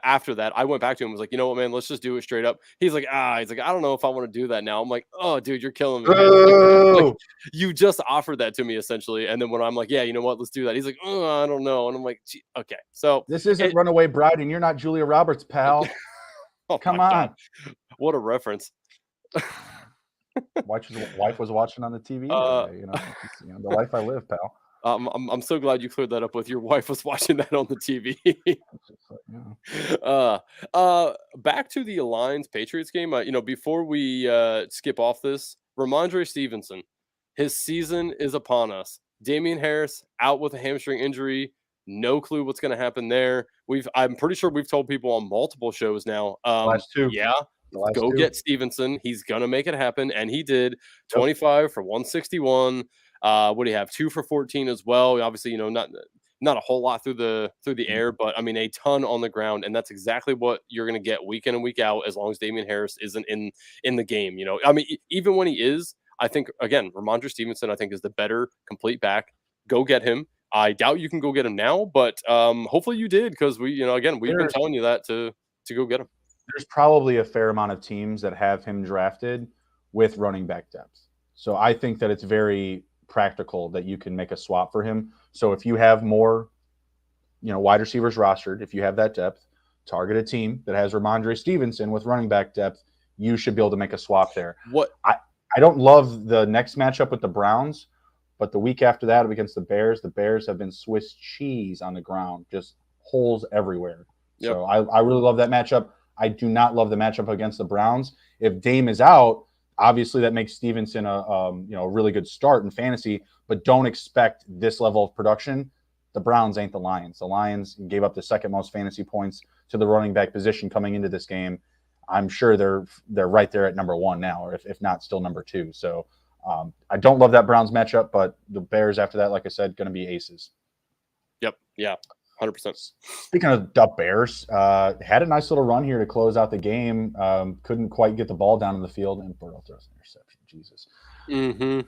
after that, I went back to him and was like, you know what, man, let's just do it straight up. He's like, I don't know if I want to do that now. I'm like, oh, dude, you're killing me, man. Like you just offered that to me essentially. And then when I'm like, yeah, you know what, let's do that. He's like, oh, I don't know. And I'm like, okay. So this isn't Runaway Bride and you're not Julia Roberts, pal. Oh, come on. God. What a reference. Wife was watching on the TV the other day, the life I live, pal. I'm so glad you cleared that up with your wife was watching that on the TV. Back to the Lions Patriots game. Before we skip off this, Ramondre Stevenson, his season is upon us. Damian Harris out with a hamstring injury. No clue what's going to happen there. I'm pretty sure we've told people on multiple shows now. Last two. Yeah. Go get Stevenson. He's going to make it happen. And he did 25 for 161. What do you have? 2 for 14 as well. Obviously, not a whole lot through the air, but I mean, a ton on the ground. And that's exactly what you're going to get week in and week out, as long as Damian Harris isn't in the game. I mean, even when he is, I think, again, Ramondre Stevenson, I think, is the better complete back. Go get him. I doubt you can go get him now, but hopefully you did, because we've been telling you that to go get him. There's probably a fair amount of teams that have him drafted with running back depth. So I think that it's very practical that you can make a swap for him. So if you have more, wide receivers rostered, if you have that depth, target a team that has Ramondre Stevenson with running back depth, you should be able to make a swap there. I don't love the next matchup with the Browns, but the week after that against the Bears have been Swiss cheese on the ground, just holes everywhere. Yep. So I really love that matchup. I do not love the matchup against the Browns. If Dame is out, obviously that makes Stevenson a really good start in fantasy, but don't expect this level of production. The Browns ain't the Lions. The Lions gave up the second most fantasy points to the running back position coming into this game. I'm sure they're right there at number 1 now, or if not still number 2. So I don't love that Browns matchup, but the Bears after that, like I said, going to be aces. Yep. Yeah. 100%. Speaking of the Bears, had a nice little run here to close out the game. Couldn't quite get the ball down in the field, and Burrow throws an interception. Jesus. Mm-hmm.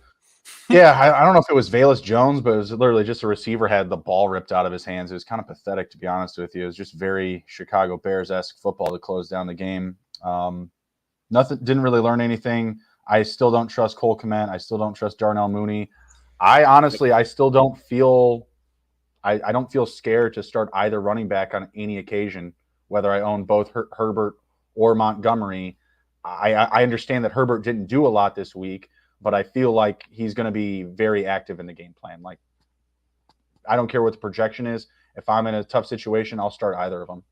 Yeah, I don't know if it was Velus Jones, but it was literally just a receiver had the ball ripped out of his hands. It was kind of pathetic, to be honest with you. It was just very Chicago Bears-esque football to close down the game. Didn't really learn anything. I still don't trust Cole Kmet. I still don't trust Darnell Mooney. I still don't feel I don't feel scared to start either running back on any occasion, whether I own both Herbert or Montgomery. I understand that Herbert didn't do a lot this week, but I feel like he's going to be very active in the game plan. Like, I don't care what the projection is. If I'm in a tough situation, I'll start either of them.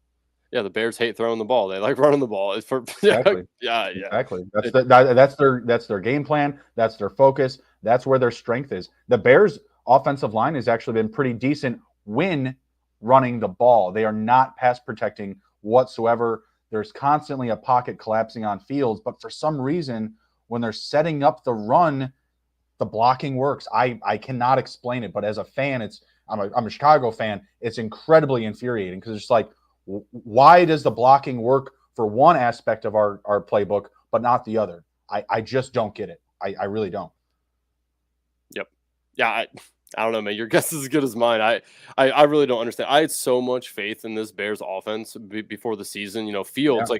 Yeah, the Bears hate throwing the ball. They like running the ball. It's for exactly. Yeah. Exactly. That's their game plan. That's their focus. That's where their strength is. The Bears' offensive line has actually been pretty decent when running the ball. They are not pass protecting whatsoever. There's constantly a pocket collapsing on Fields, but for some reason, when they're setting up the run, the blocking works. I cannot explain it, but as a fan, I'm a Chicago fan. It's incredibly infuriating because it's like, why does the blocking work for one aspect of our playbook, but not the other? I just don't get it. I really don't. Yep. Yeah. I don't know, man. Your guess is as good as mine. I really don't understand. I had so much faith in this Bears offense before the season. Fields,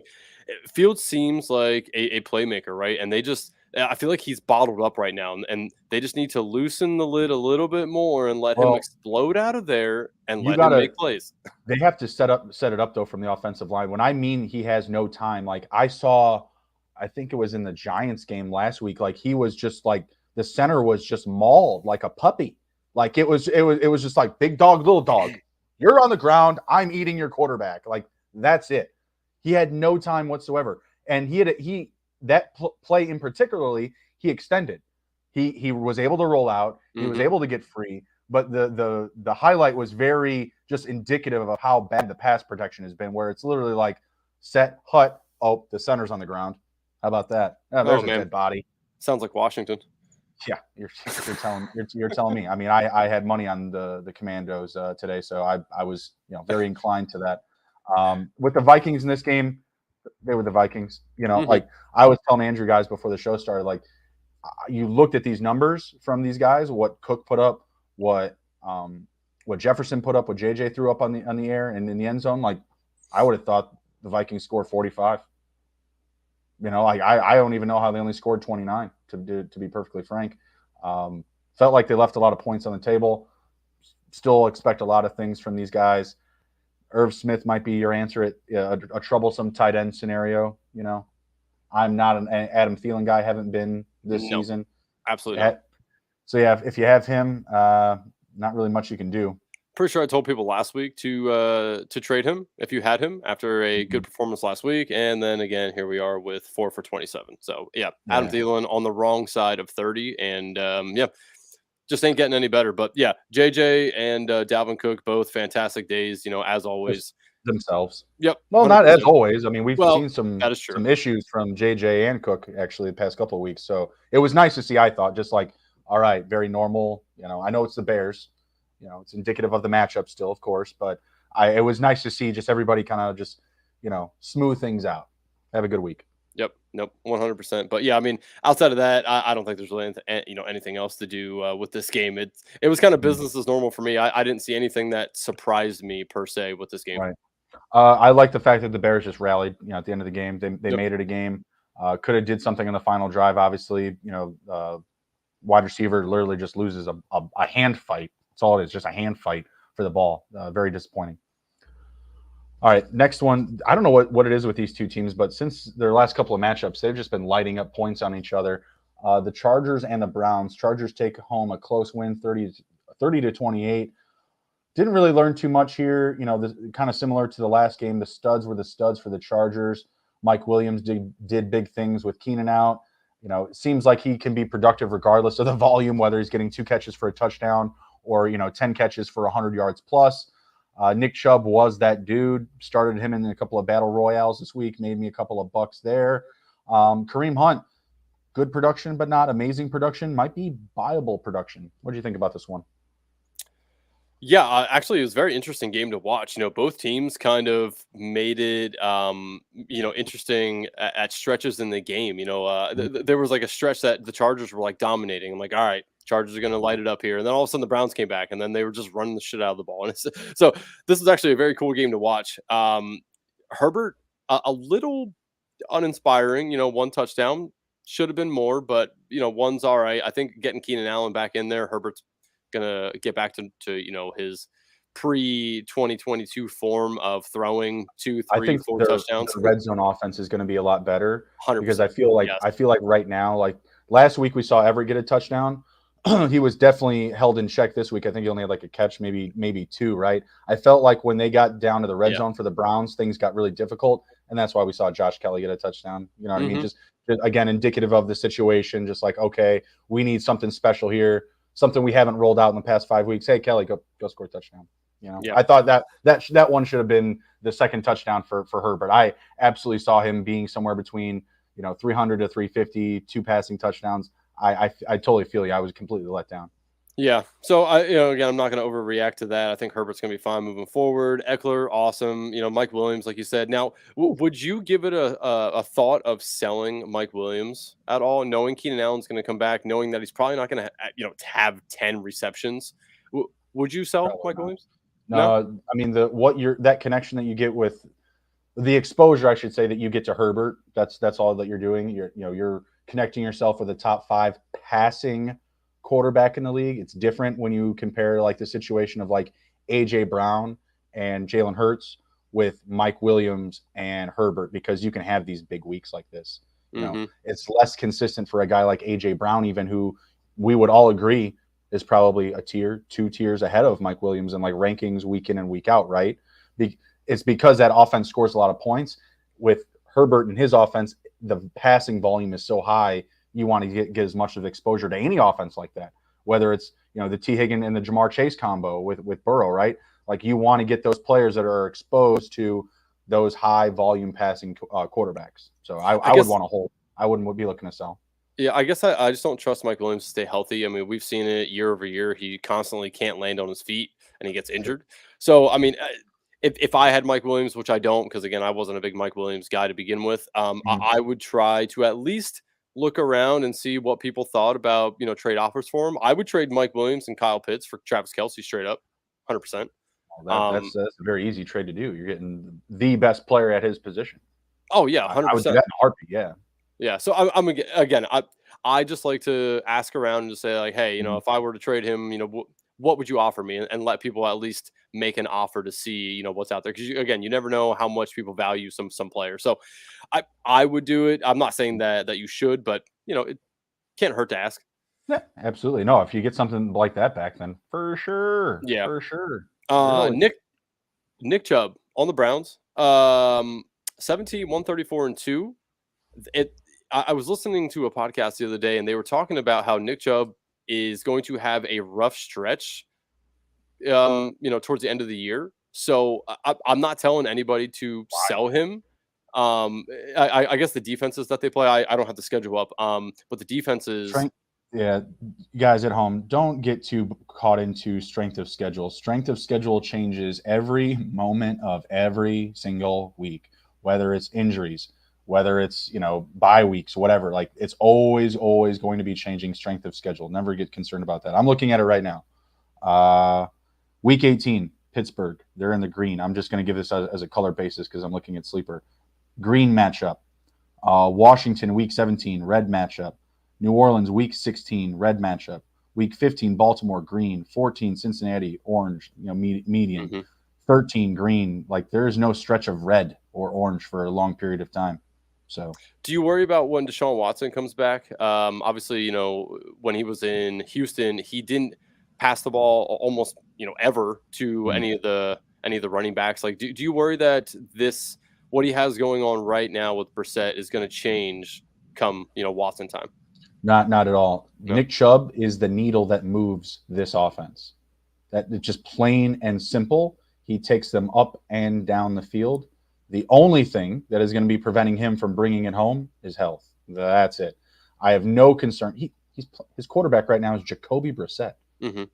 Fields seems like a playmaker, right? And I feel like he's bottled up right now, and they just need to loosen the lid a little bit more and let him explode out of there and let him make plays. They have to set it up though from the offensive line. When I mean he has no time, like I think it was in the Giants game last week, like he was just like the center was just mauled like a puppy. Like it was just like big dog, little dog. You're on the ground. I'm eating your quarterback. Like that's it. He had no time whatsoever, and play in particularly he extended. He was able to roll out. He was able to get free. But the highlight was very just indicative of how bad the pass protection has been, where it's literally like set, hut. Oh, the center's on the ground. How about that? Oh, there's a dead body. Sounds like Washington. Yeah, you're telling me. I mean, I had money on the Commandos today, so I was very inclined to that. With the Vikings in this game, they were the Vikings. Like I was telling Andrew guys before the show started, like you looked at these numbers from these guys, what Cook put up, what what Jefferson put up, what JJ threw up on the air and in the end zone, like I would have thought the Vikings scored 45. Like I don't even know how they only scored 29. To be perfectly frank, felt like they left a lot of points on the table. Still expect a lot of things from these guys. Irv Smith might be your answer at a troublesome tight end scenario. I'm not an Adam Thielen guy. Haven't been this season. Absolutely not. So yeah, if you have him, not really much you can do. Pretty sure I told people last week to trade him if you had him after a good performance last week, and then again here we are with 4 for 27. So yeah, Adam Thielen on the wrong side of 30, and just ain't getting any better. But yeah, JJ and Dalvin Cook, both fantastic days, as always. Themselves. Yep. Well, 100%. not as always. I mean, we've seen some issues from JJ and Cook actually the past couple of weeks. So it was nice to see, I thought, just like, all right, very normal. I know it's the Bears. It's indicative of the matchup still, of course, but it was nice to see just everybody kind of just, smooth things out. Have a good week. Yep. Nope. 100%. But yeah, I mean, outside of that, I don't think there's really anything else to do with this game. It was kind of business as normal for me. I didn't see anything that surprised me per se with this game. Right. I like the fact that the Bears just rallied. At the end of the game, they made it a game. Could have did something in the final drive. Obviously, wide receiver literally just loses a hand fight. That's all it is, just a hand fight for the ball. Very disappointing. All right, next one. I don't know what it is with these two teams, but since their last couple of matchups, they've just been lighting up points on each other. The Chargers and the Browns. Chargers take home a close win, 30-28. Didn't really learn too much here. Kind of similar to the last game. The studs were the studs for the Chargers. Mike Williams did big things with Keenan out. It seems like he can be productive regardless of the volume, whether he's getting 2 catches for a touchdown or 10 catches for 100 yards plus. Nick Chubb was that dude. Started him in a couple of battle royales this week. Made me a couple of bucks there. Kareem Hunt, good production, but not amazing production. Might be viable production. What do you think about this one? Yeah, actually, it was a very interesting game to watch. Both teams kind of made it, interesting at stretches in the game. There was like a stretch that the Chargers were like dominating. I'm like, all right, Chargers are going to light it up here. And then all of a sudden the Browns came back and then they were just running the shit out of the ball. And so this is actually a very cool game to watch. Herbert, a little uninspiring, 1 touchdown, should have been more, but, 1's all right. I think getting Keenan Allen back in there, Herbert's going to get back to his pre-2022 form of throwing 2, 3, 4 touchdowns. The red zone offense is going to be a lot better 100%. Because I feel like right now, like last week we saw Everett get a touchdown. He was definitely held in check this week. I think he only had like a catch, maybe 2, right? I felt like when they got down to the red zone for the Browns, things got really difficult, and that's why we saw Josh Kelly get a touchdown. You know what I mean? Just again, indicative of the situation. Just like, okay, we need something special here, something we haven't rolled out in the past 5 weeks. Hey, Kelly, go score a touchdown. I thought that one should have been the second touchdown for Herbert. I absolutely saw him being somewhere between 300 to 350, 2 passing touchdowns. I totally feel you. I was completely let down. Yeah. So again, I'm not going to overreact to that. I think Herbert's going to be fine moving forward. Eckler, awesome. Mike Williams, like you said. Now, would you give it a thought of selling Mike Williams at all, knowing Keenan Allen's going to come back, knowing that he's probably not going to have 10 receptions? Would you sell Probably Mike not. Williams? No, I mean that connection that you get with the exposure, I should say, that you get to Herbert. That's all that you're doing. You're connecting yourself with a top 5 passing quarterback in the league. It's different when you compare like the situation of like AJ Brown and Jalen Hurts with Mike Williams and Herbert, because you can have these big weeks like this. It's less consistent for a guy like AJ Brown, even, who we would all agree is probably a tier, 2 tiers ahead of Mike Williams in like rankings week in and week out, right? It's because that offense scores a lot of points. With Herbert and his offense, the passing volume is so high, you want to get as much of exposure to any offense like that, whether it's the T. Higgins and the Jamar Chase combo with Burrow, right? Like, you want to get those players that are exposed to those high volume passing quarterbacks. So I would want to hold. I wouldn't be looking to sell. Yeah, I guess I just don't trust Mike Williams to stay healthy. I mean, we've seen it year over year. He constantly can't land on his feet and he gets injured. So, I mean, if I had Mike Williams, which I don't, because again, I wasn't a big Mike Williams guy to begin with, I would try to at least look around and see what people thought about, trade offers for him. I would trade Mike Williams and Kyle Pitts for Travis Kelce straight up. 100%. That's a very easy trade to do. You're getting the best player at his position. Oh yeah, I would do 100%. that in a heartbeat. Yeah. Yeah. So again, I just like to ask around and just say like, hey, if I were to trade him, what would you offer me, and let people at least make an offer to see, what's out there. Because again, you never know how much people value some players. So I would do it. I'm not saying that you should, but it can't hurt to ask. Yeah, absolutely. No, if you get something like that back, then for sure. Yeah. For sure. Really. Nick Chubb on the Browns. 17, 134 and 2. I was listening to a podcast the other day, and they were talking about how Nick Chubb is going to have a rough stretch, towards the end of the year. So I'm not telling anybody to sell him. I guess the defenses that they play, I don't have the schedule up. But the defenses. Yeah, guys at home, don't get too caught into strength of schedule. Strength of schedule changes every moment of every single week, whether it's injuries, whether it's, bye weeks, whatever. Like, it's always going to be changing strength of schedule. Never get concerned about that. I'm looking at it right now. Week 18, Pittsburgh, they're in the green. I'm just going to give this as a color basis because I'm looking at Sleeper. Green matchup. Washington, week 17, red matchup. New Orleans, week 16, red matchup. Week 15, Baltimore, green. 14, Cincinnati, orange, median. Mm-hmm. 13, green. Like, there is no stretch of red or orange for a long period of time. So, do you worry about when Deshaun Watson comes back? Obviously, when he was in Houston, he didn't pass the ball almost, ever to any of the running backs. Like, do you worry that what he has going on right now with Brissett is going to change come, Watson time? Not at all. No. Nick Chubb is the needle that moves this offense. That it's just plain and simple. He takes them up and down the field. The only thing that is going to be preventing him from bringing it home is health. That's it. I have no concern. His quarterback right now is Jacoby Brissett. Mm-hmm.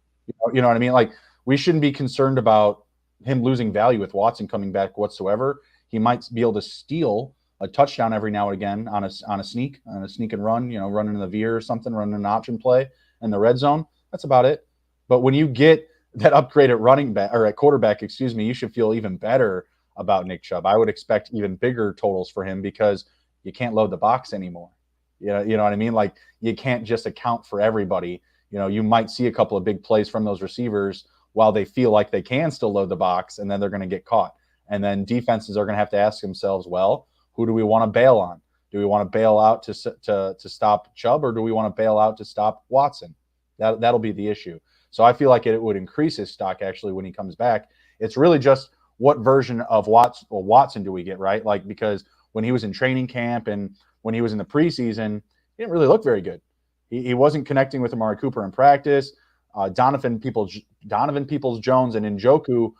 You know what I mean? Like, we shouldn't be concerned about him losing value with Watson coming back whatsoever. He might be able to steal a touchdown every now and again on a sneak and run, running the veer or something, running an option play in the red zone. That's about it. But when you get that upgrade at running back or at quarterback, you should feel even better about Nick Chubb. I would expect even bigger totals for him because you can't load the box anymore. You know what I mean? Like, you can't just account for everybody. You might see a couple of big plays from those receivers while they feel like they can still load the box, and then they're going to get caught. And then defenses are going to have to ask themselves, well, who do we want to bail on? Do we want to bail out to stop Chubb, or do we want to bail out to stop Watson? That'll be the issue. So I feel like it would increase his stock actually when he comes back. It's really just what version of Watson do we get, right? Like, because when he was in training camp and when he was in the preseason, he didn't really look very good. He wasn't connecting with Amari Cooper in practice. Donovan Peoples-Jones and Njoku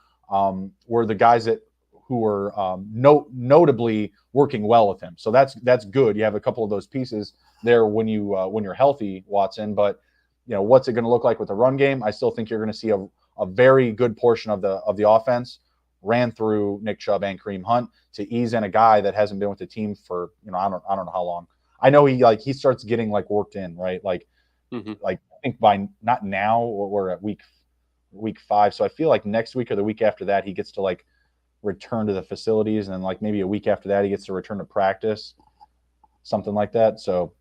were the guys who were notably working well with him. So that's good. You have a couple of those pieces there when you're healthy, Watson. But what's it going to look like with the run game? I still think you're going to see a very good portion of the offense ran through Nick Chubb and Kareem Hunt to ease in a guy that hasn't been with the team for I don't know how long. I know he starts getting worked in, right? Like I think by not now, we're at week 5. So I feel like next week or the week after that he gets to return to the facilities, and then maybe a week after that he gets to return to practice, something like that. So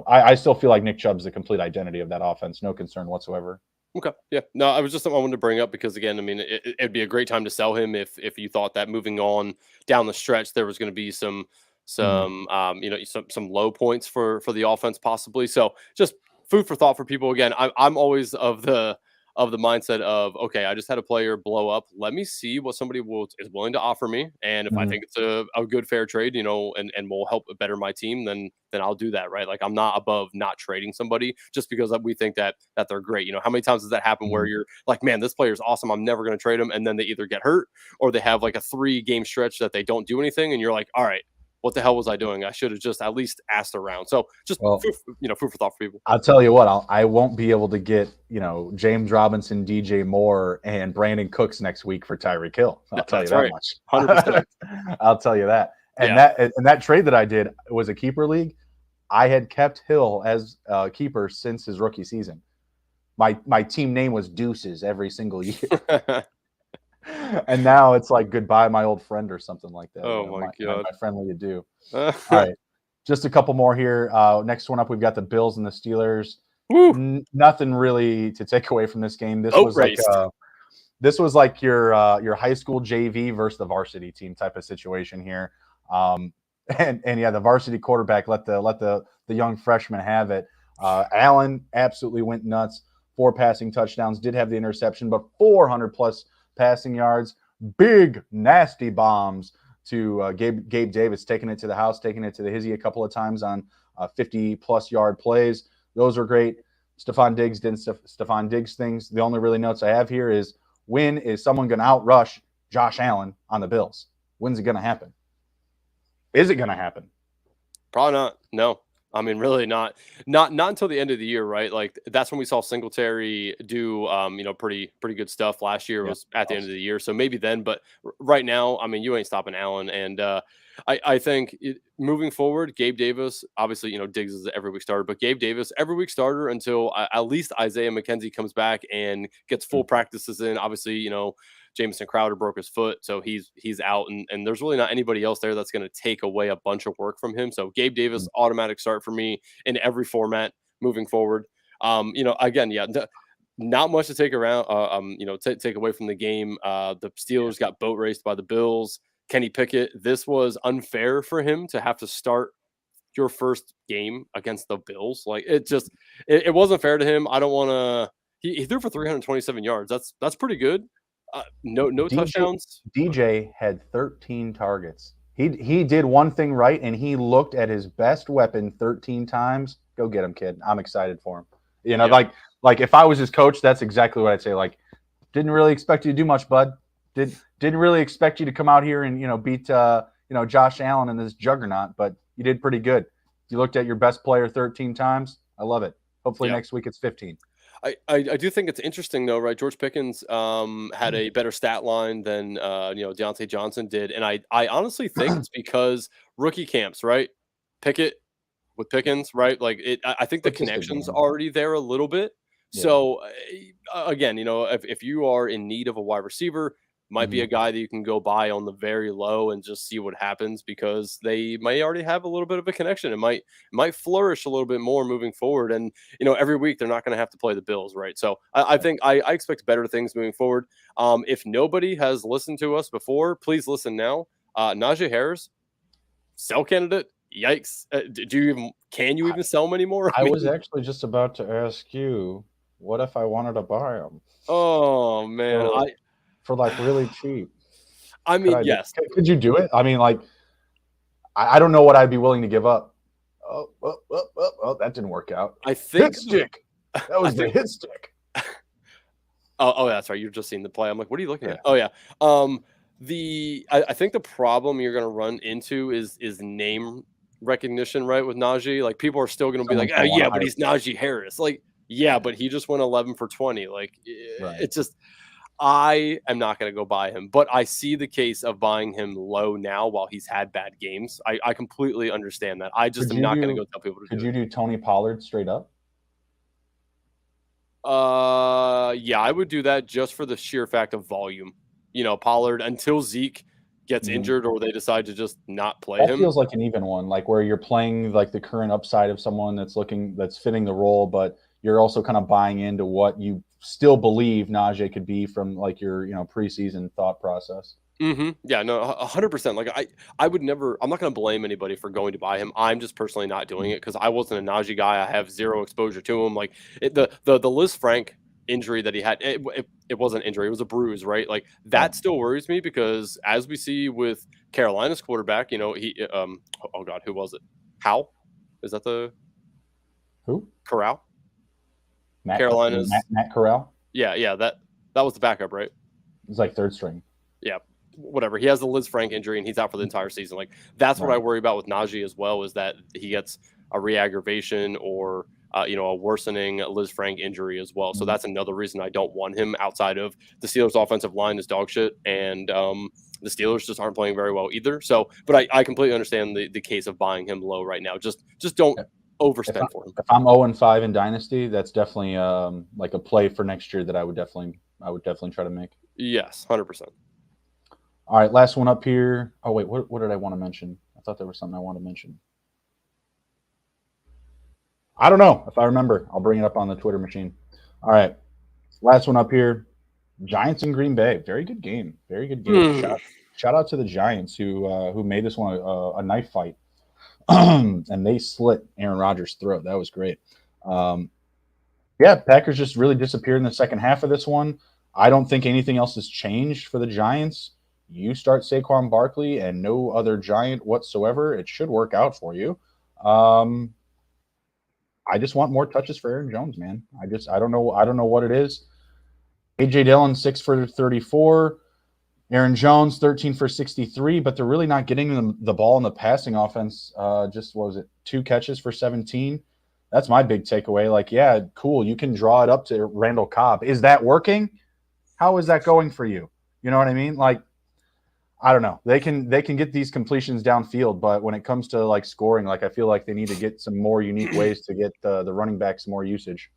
I still feel like Nick Chubb's the complete identity of that offense. No concern whatsoever. Okay. Yeah. No, I was just something I wanted to bring up because, again, I mean, it'd be a great time to sell him if you thought that moving on down the stretch there was going to be some low points for the offense possibly. So just food for thought for people. Again, I'm always of the mindset of, okay, I just had a player blow up. Let me see what somebody is willing to offer me, and if I think it's a good fair trade, and will help better my team, then I'll do that, right? Like, I'm not above not trading somebody just because we think that they're great. How many times does that happen where you're like, man, this player's awesome, I'm never going to trade him, and then they either get hurt or they have a 3-game stretch that they don't do anything, and you're like, all right, what the hell was I doing? I should have just at least asked around. So just food for thought for people. I'll tell you what, I won't be able to get James Robinson, DJ Moore, and Brandon Cooks next week for Tyreek Hill. I'll tell you that much. 100%. I'll tell you that. And that trade that I did was a keeper league. I had kept Hill as a keeper since his rookie season. My team name was Deuces every single year. And now it's like goodbye, my old friend, or something like that. Oh my God. My friendly adieu. All right, just a couple more here. Next one up, we've got the Bills and the Steelers. Nothing really to take away from this game. This was like your high school JV versus the varsity team type of situation here. And yeah, the varsity quarterback let the young freshman have it. Allen absolutely went nuts. 4 passing touchdowns, did have the interception, but 400 plus passing yards. Big nasty bombs to Gabe Davis, taking it to the house, taking it to the hizzy a couple of times on 50 plus yard plays. Those are great. Stephon Diggs did Stephon Diggs things. The only really notes I have here is, when is someone going to outrush Josh Allen on the Bills? When's it going to happen? Is it going to happen? Probably not. No. I mean, really not until the end of the year, right? Like, that's when we saw Singletary do, pretty good stuff. Last year was at the end of the year, so maybe then. But right now, I mean, you ain't stopping Allen. And I think moving forward, Gabe Davis, obviously, Diggs is the every week starter, but Gabe Davis every week starter until at least Isaiah McKenzie comes back and gets full practices in. Obviously, Jamison Crowder broke his foot, so he's out, and there's really not anybody else there that's going to take away a bunch of work from him. So Gabe Davis, automatic start for me in every format moving forward. Again, not much to take around. Take away from the game. The Steelers got boat raced by the Bills. Kenny Pickett, this was unfair for him to have to start your first game against the Bills. Like, it wasn't fair to him. I don't want to. He threw for 327 yards. That's pretty good. No touchdowns. DJ had 13 targets. He did one thing right, and he looked at his best weapon 13 times. Go get him, kid. I'm excited for him. Like if I was his coach, that's exactly what I'd say. Like, didn't really expect you to do much, bud. Didn't really expect you to come out here and beat Josh Allen in this juggernaut, but you did pretty good. You looked at your best player 13 times. I love it. Hopefully next week it's 15. I do think it's interesting, though, right? George Pickens had a better stat line than Deontay Johnson did, and I honestly think it's because rookie camps, right? Pickett with Pickens, right? Like, I think the connection's already there a little bit. Yeah. So again, if you are in need of a wide receiver, might be a guy that you can go buy on the very low and just see what happens, because they may already have a little bit of a connection. It might flourish a little bit more moving forward. And, every week they're not going to have to play the Bills, right? So I think I expect better things moving forward. If nobody has listened to us before, please listen now. Najee Harris, sell candidate. Yikes. Can you even sell him anymore? I was actually just about to ask you, what if I wanted to buy him? Oh, man. For like really cheap. I mean, yes. Could you do it? I mean, like, I don't know what I'd be willing to give up. Oh, that didn't work out. I think hit stick. That was the hit stick. Oh, that's right. You're just seeing the play. I'm like, what are you looking at? Oh, yeah. I think the problem you're going to run into is name recognition, right? With Najee, like, people are still going to be like, oh yeah, but he's Najee Harris. Like, yeah, but he just went 11 for 20. Like, it's just. I am not going to go buy him, but I see the case of buying him low now while he's had bad games. I completely understand that. I just am not going to go tell people to do it. Could you do Tony Pollard straight up? Yeah, I would do that just for the sheer fact of volume. Pollard, until Zeke gets injured or they decide to just not play him. That feels like an even one, like where you're playing like the current upside of someone that's fitting the role, but you're also kind of buying into what you still believe Najee could be from like your preseason thought process. Yeah, no, 100%. Like, I would never. I'm not going to blame anybody for going to buy him. I'm just personally not doing it because I wasn't a Najee guy. I have zero exposure to him. Like, the Liz Frank injury that he had, it wasn't an injury, it was a bruise, right? Like, that still worries me because, as we see with Carolina's quarterback, he oh God, who was it? How? Is that the who? Corral? Carolina's Matt Corral. Yeah, that was the backup, right? It's like third string. Yeah, whatever. He has the Liz Frank injury and he's out for the entire season. Like, that's what I worry about with Najee as well, is that he gets a re-aggravation or a worsening Liz Frank injury as well. So that's another reason I don't want him, outside of the Steelers' offensive line is dog shit, and the Steelers just aren't playing very well either. So, but I completely understand the case of buying him low right now. Just don't overspend for him. If I'm 0-5 in Dynasty, that's definitely like a play for next year that I would definitely try to make. Yes, 100%. All right, last one up here. Oh, wait, what did I want to mention? I thought there was something I wanted to mention. I don't know. If I remember, I'll bring it up on the Twitter machine. All right, last one up here. Giants in Green Bay. Very good game. Very good game. Shout out to the Giants who made this one a knife fight. And they slit Aaron Rodgers' throat. That was great. Yeah, Packers just really disappeared in the second half of this one. I don't think anything else has changed for the Giants. You start Saquon Barkley and no other Giant whatsoever. It should work out for you. I just want more touches for Aaron Jones, man. I don't know what it is. AJ Dillon 6 for 34. Aaron Jones 13 for 63, but they're really not getting the ball in the passing offense. Just what was it, 2 catches for 17? That's my big takeaway. Like, yeah, cool. You can draw it up to Randall Cobb. Is that working? How is that going for you? You know what I mean? Like, I don't know. They can get these completions downfield, but when it comes to like scoring, like I feel like they need to get some more unique ways to get the running backs more usage.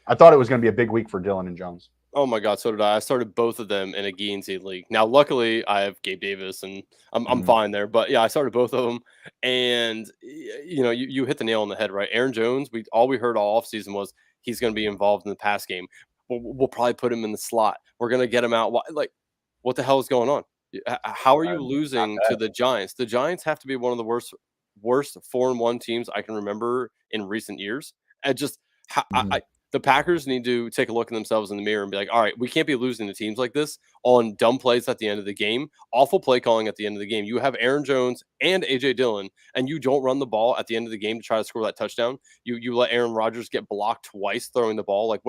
I thought it was going to be a big week for Dillon and Jones. Oh my God, so did I. I started both of them in a Guernsey league. Now, luckily, I have Gabe Davis, and I'm fine there. But yeah, I started both of them, and you hit the nail on the head, right? Aaron Jones. All we heard all offseason was he's going to be involved in the pass game. We'll probably put him in the slot. We're going to get him out. Like, what the hell is going on? How are you losing to the Giants? The Giants have to be one of the worst 4-1 teams I can remember in recent years. And just the Packers need to take a look at themselves in the mirror and be like, all right, we can't be losing to teams like this on dumb plays at the end of the game, awful play calling at the end of the game. You have Aaron Jones and A.J. Dillon, and you don't run the ball at the end of the game to try to score that touchdown. You let Aaron Rodgers get blocked twice throwing the ball. Like,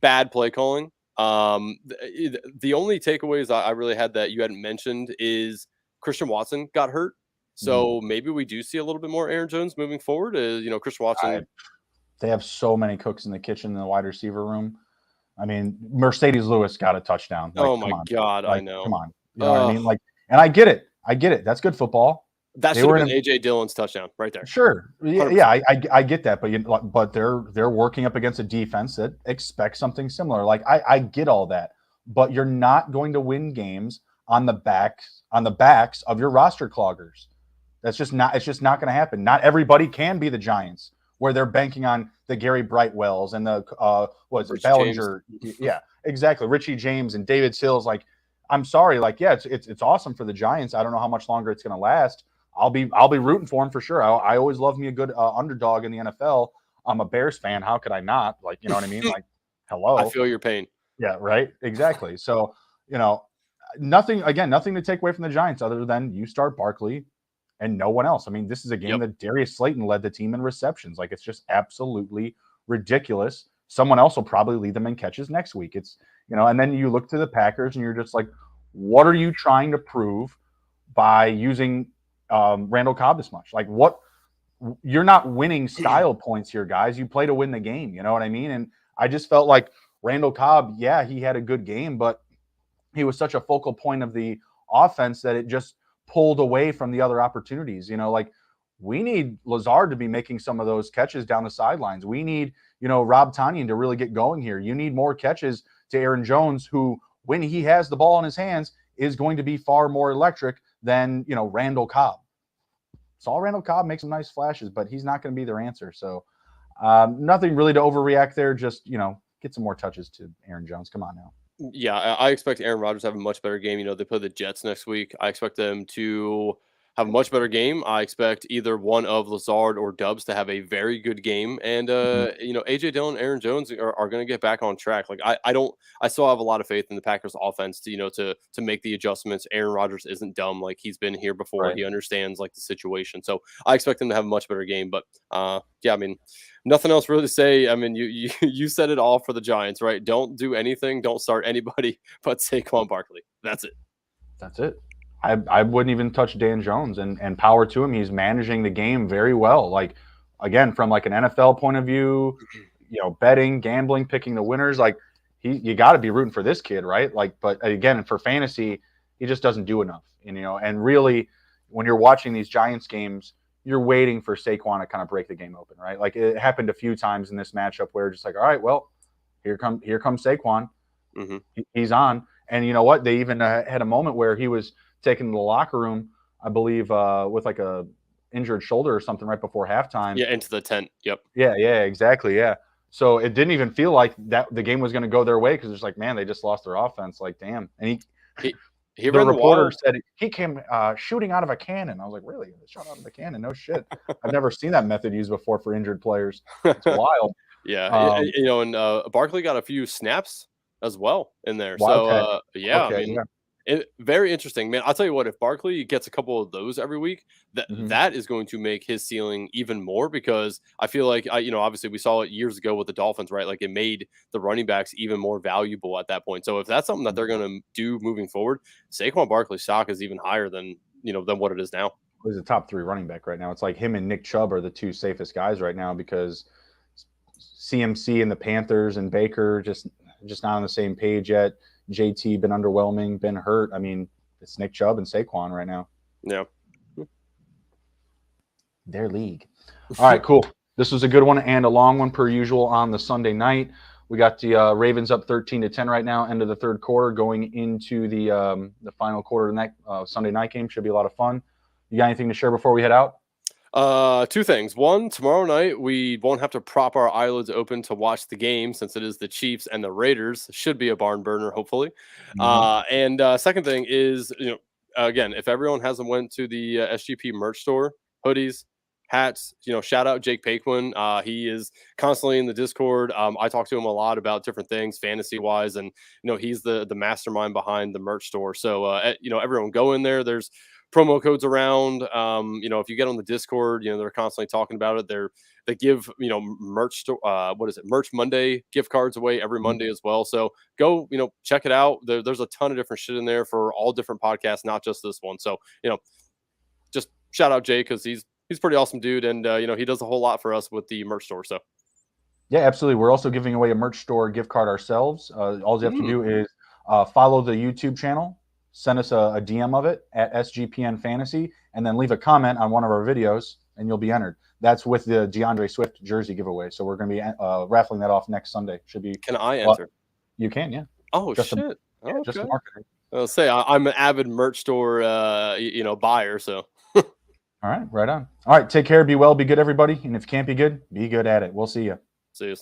bad play calling. The only takeaways I really had that you hadn't mentioned is Christian Watson got hurt. So maybe we do see a little bit more Aaron Jones moving forward. Christian Watson – they have so many cooks in the kitchen in the wide receiver room. I mean, Mercedes Lewis got a touchdown. Like, oh my God, like, I know. Come on, you know what I mean? Like, and I get it. That's good football. That should have been AJ Dillon's touchdown right there. Sure, yeah, I get that, but they're working up against a defense that expects something similar. Like, I get all that, but you're not going to win games on the backs of your roster cloggers. It's just not going to happen. Not everybody can be the Giants, where they're banking on the Gary Brightwells and the Bellinger. Yeah, exactly. Richie James and David Sills. Like, I'm sorry. Like, yeah, it's awesome for the Giants. I don't know how much longer it's going to last. I'll be rooting for them for sure. I always love me a good underdog in the NFL. I'm a Bears fan. How could I not? Like, you know what I mean? Like, hello. I feel your pain. Yeah, right. Exactly. So, nothing to take away from the Giants other than you start Barkley and no one else. I mean, this is a game that Darius Slayton led the team in receptions. Like, it's just absolutely ridiculous. Someone else will probably lead them in catches next week. It's, and then you look to the Packers and you're just like, what are you trying to prove by using Randall Cobb this much? Like, what? You're not winning style points here, guys. You play to win the game. You know what I mean? And I just felt like Randall Cobb, yeah, he had a good game, but he was such a focal point of the offense that it just pulled away from the other opportunities. Like, we need Lazard to be making some of those catches down the sidelines. We need, Rob Tonyan to really get going here. You need more catches to Aaron Jones, who, when he has the ball in his hands, is going to be far more electric than, Randall Cobb. Saw Randall Cobb make some nice flashes, but he's not going to be their answer. So nothing really to overreact there. Just, get some more touches to Aaron Jones. Come on now. Yeah, I expect Aaron Rodgers to have a much better game. They play the Jets next week. I expect them to have a much better game. I expect either one of Lazard or Dubs to have a very good game. And, AJ Dillon, Aaron Jones are going to get back on track. Like, I still have a lot of faith in the Packers offense to make the adjustments. Aaron Rodgers isn't dumb. Like, he's been here before. Right. He understands like the situation. So I expect them to have a much better game. But yeah, I mean, nothing else really to say. I mean, you said it all for the Giants, right? Don't do anything. Don't start anybody but Saquon Barkley. That's it. I wouldn't even touch Dan Jones, and power to him. He's managing the game very well. Like, again, from like an NFL point of view, betting, gambling, picking the winners, like you got to be rooting for this kid, right? Like, but again, for fantasy, he just doesn't do enough, and really when you're watching these Giants games, you're waiting for Saquon to kind of break the game open, right? Like, it happened a few times in this matchup where just like, all right, well, here comes Saquon. Mm-hmm. He's on. And you know what? They even had a moment where he was taken to the locker room, I believe, with like a injured shoulder or something right before halftime. Yeah, into the tent. Yep. Yeah, exactly. Yeah. So it didn't even feel like that the game was going to go their way because it's like, man, they just lost their offense. Like, damn. And he the ran reporter the said he came shooting out of a cannon. I was like, really? Shot out of a cannon? No shit. I've never seen that method used before for injured players. It's wild. Yeah, and Barkley got a few snaps as well in there. Wildcat. So yeah, Okay, I mean, very interesting, man. I'll tell you what, if Barkley gets a couple of those every week, that is going to make his ceiling even more, because I feel like obviously we saw it years ago with the Dolphins, right? Like it made the running backs even more valuable at that point. So if that's something that they're going to do moving forward, Saquon Barkley's stock is even higher than what it is now. He's a top 3 running back right now. It's like him and Nick Chubb are the 2 safest guys right now, because CMC and the Panthers and Baker just not on the same page yet. JT been underwhelming, been hurt. I mean, it's Nick Chubb and Saquon right now. Yeah. Their league. All right, cool. This was a good one and a long one per usual on the Sunday night. We got the Ravens up 13-10 right now, end of the third quarter, going into the final quarter of that Sunday night game. Should be a lot of fun. You got anything to share before we head out? 2 things. One, tomorrow night we won't have to prop our eyelids open to watch the game, since it is the Chiefs and the Raiders. Should be a barn burner, hopefully. And second thing is, again, if everyone hasn't went to the SGP merch store, hoodies, hats, shout out Jake Paquin. He is constantly in the Discord. I talk to him a lot about different things fantasy wise, and he's the mastermind behind the merch store. So everyone go in there. There's promo codes around. If you get on the Discord, they're constantly talking about it. They give merch Merch Monday gift cards away every Monday as well. So go check it out. There's a ton of different shit in there for all different podcasts, not just this one. So just shout out Jay, because he's pretty awesome dude, and he does a whole lot for us with the merch store. So yeah, absolutely. We're also giving away a merch store gift card ourselves. All you have to do is follow the YouTube channel. Send us a DM of it at SGPN Fantasy, and then leave a comment on one of our videos, and you'll be entered. That's with the DeAndre Swift jersey giveaway. So we're going to be raffling that off next Sunday. Should be. Can I enter? You can, yeah. Oh, just shit. Okay. Just a marketing. I'll say I'm an avid merch store, buyer. So. All right, right on. All right, take care. Be well. Be good, everybody. And if you can't be good at it. We'll see you. See you.